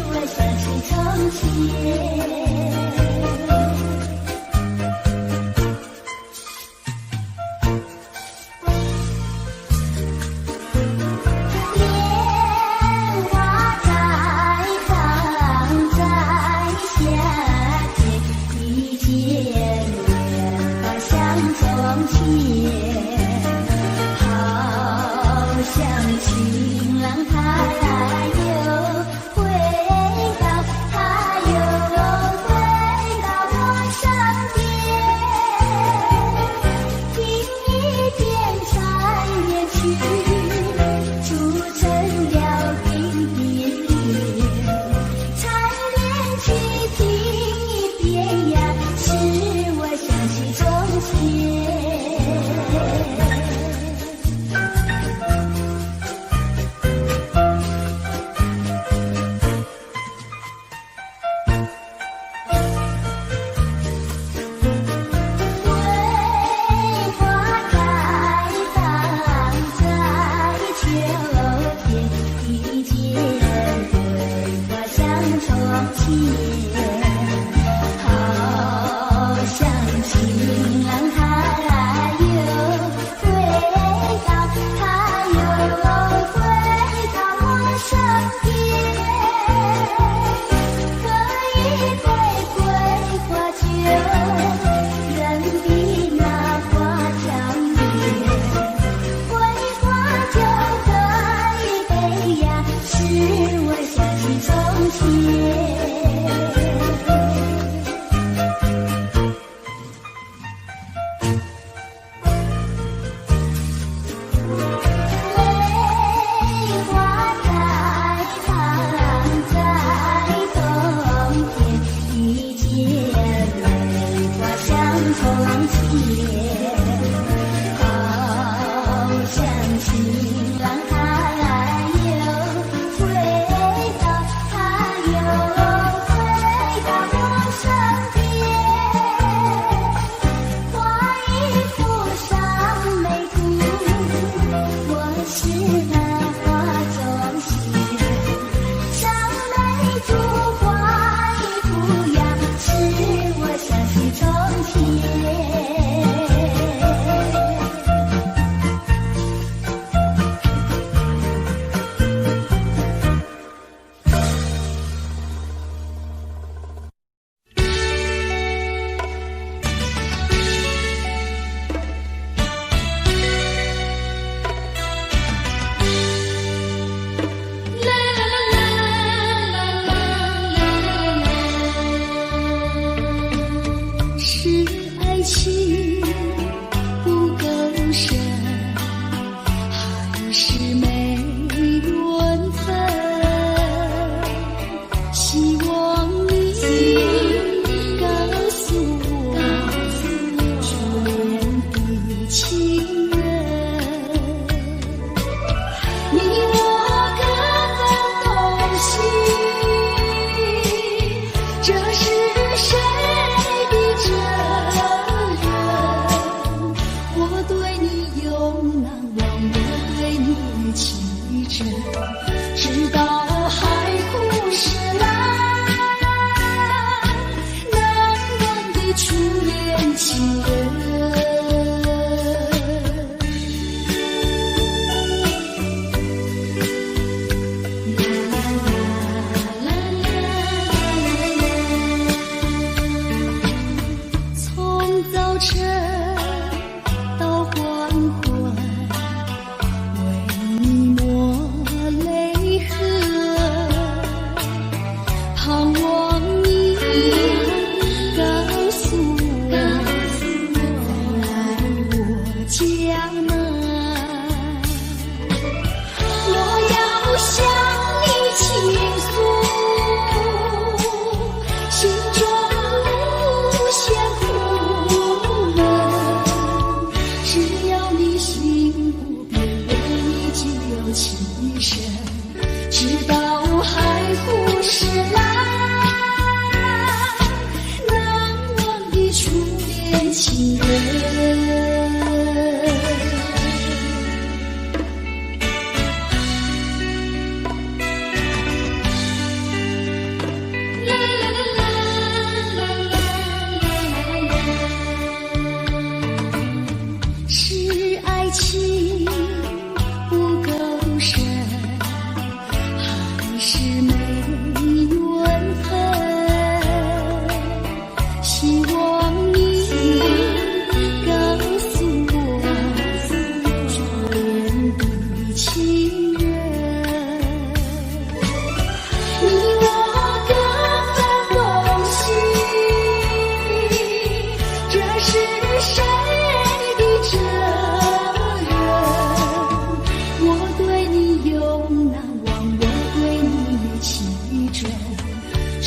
我想起从前。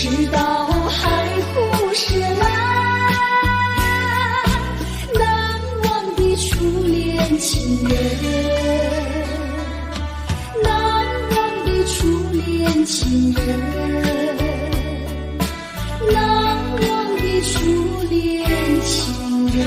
直到海枯石烂，难情人，难忘的初恋情人，难忘的初恋情人。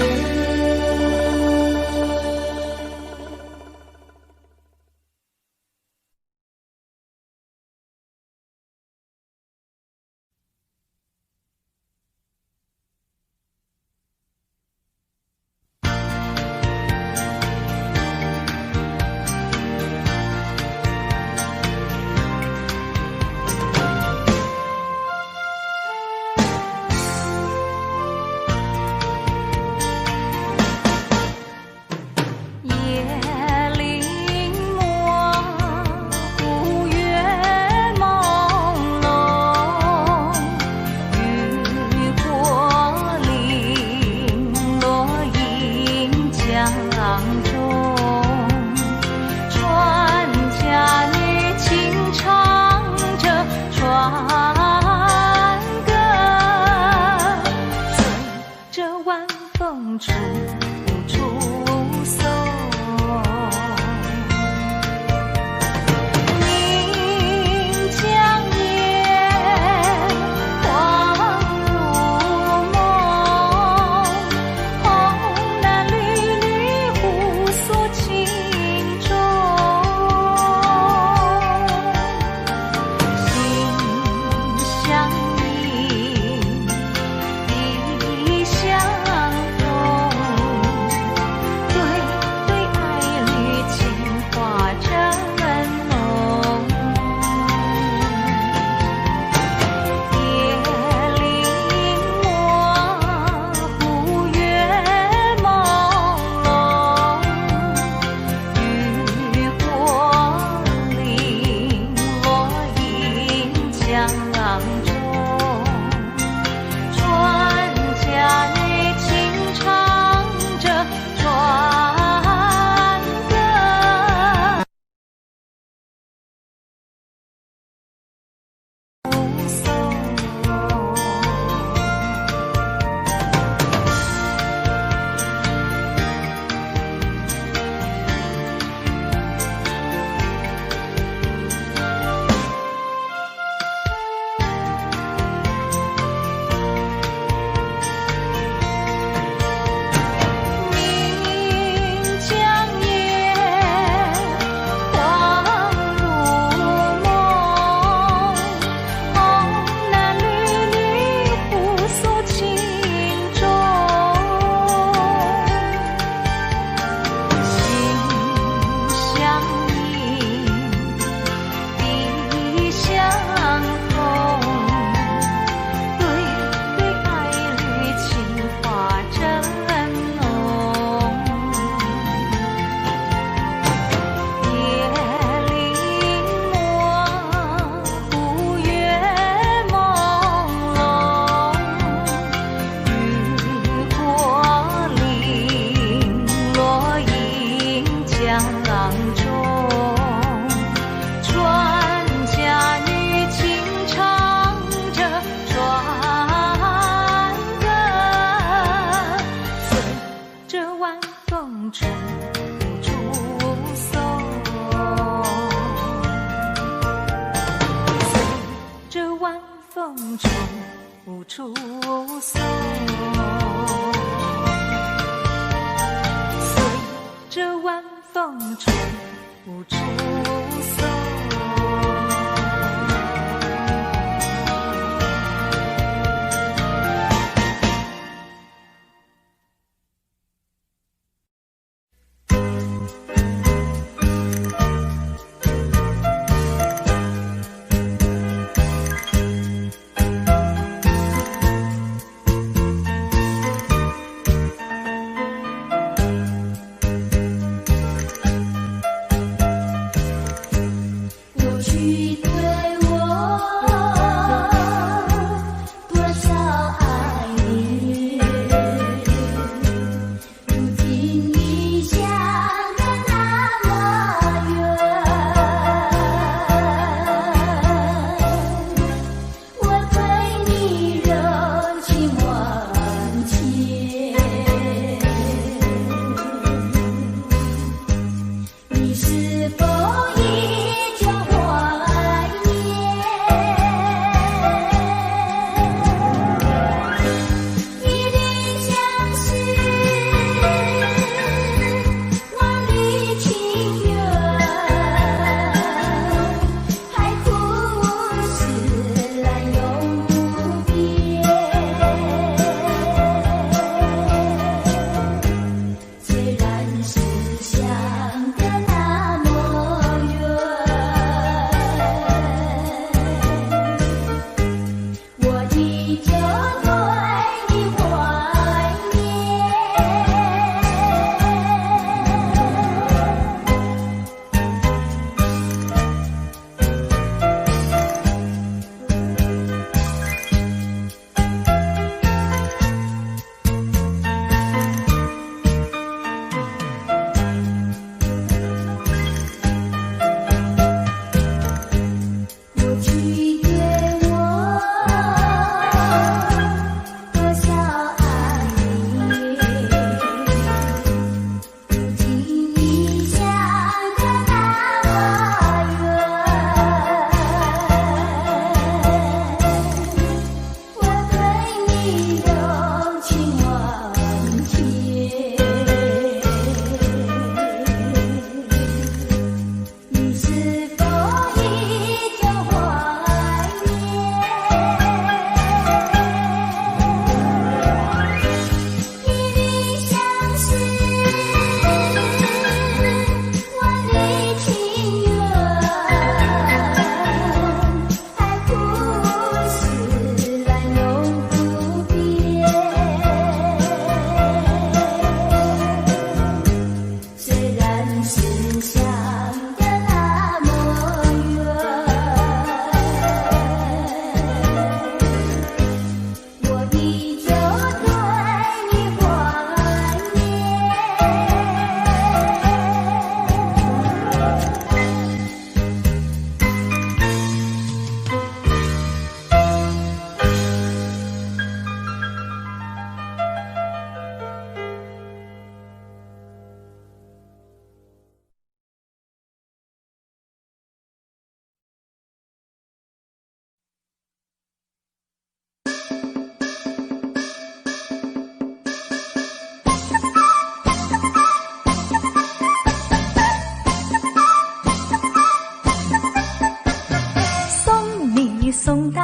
送到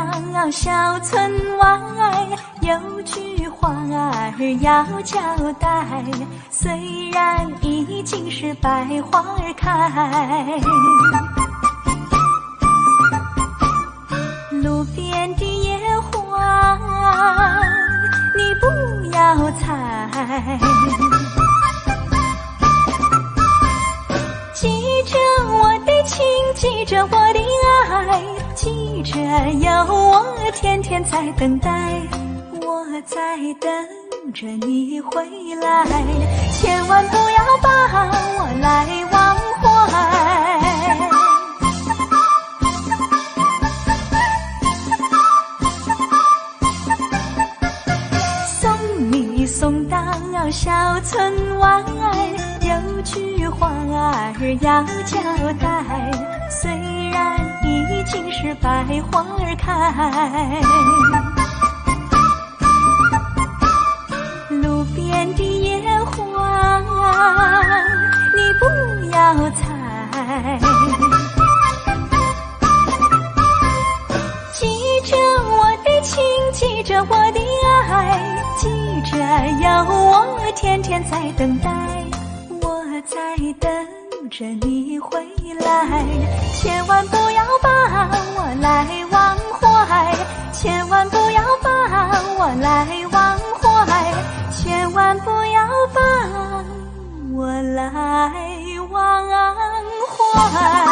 小村外，有句话儿要交代，虽然已经是百花儿开，路边的野花你不要采，记着我的情，记着我的爱，记着有我天天在等待，我在等着你回来，千万不要把我来忘怀。送你送到小村外，有句话儿要交代，虽然已经是百花儿开，路边的野花你不要采，记着我的情，记着我的爱，记着有我天天在等待，我在等着你回来，千万不要把我来忘怀，千万不要把我来忘怀，千万不要把我来忘怀。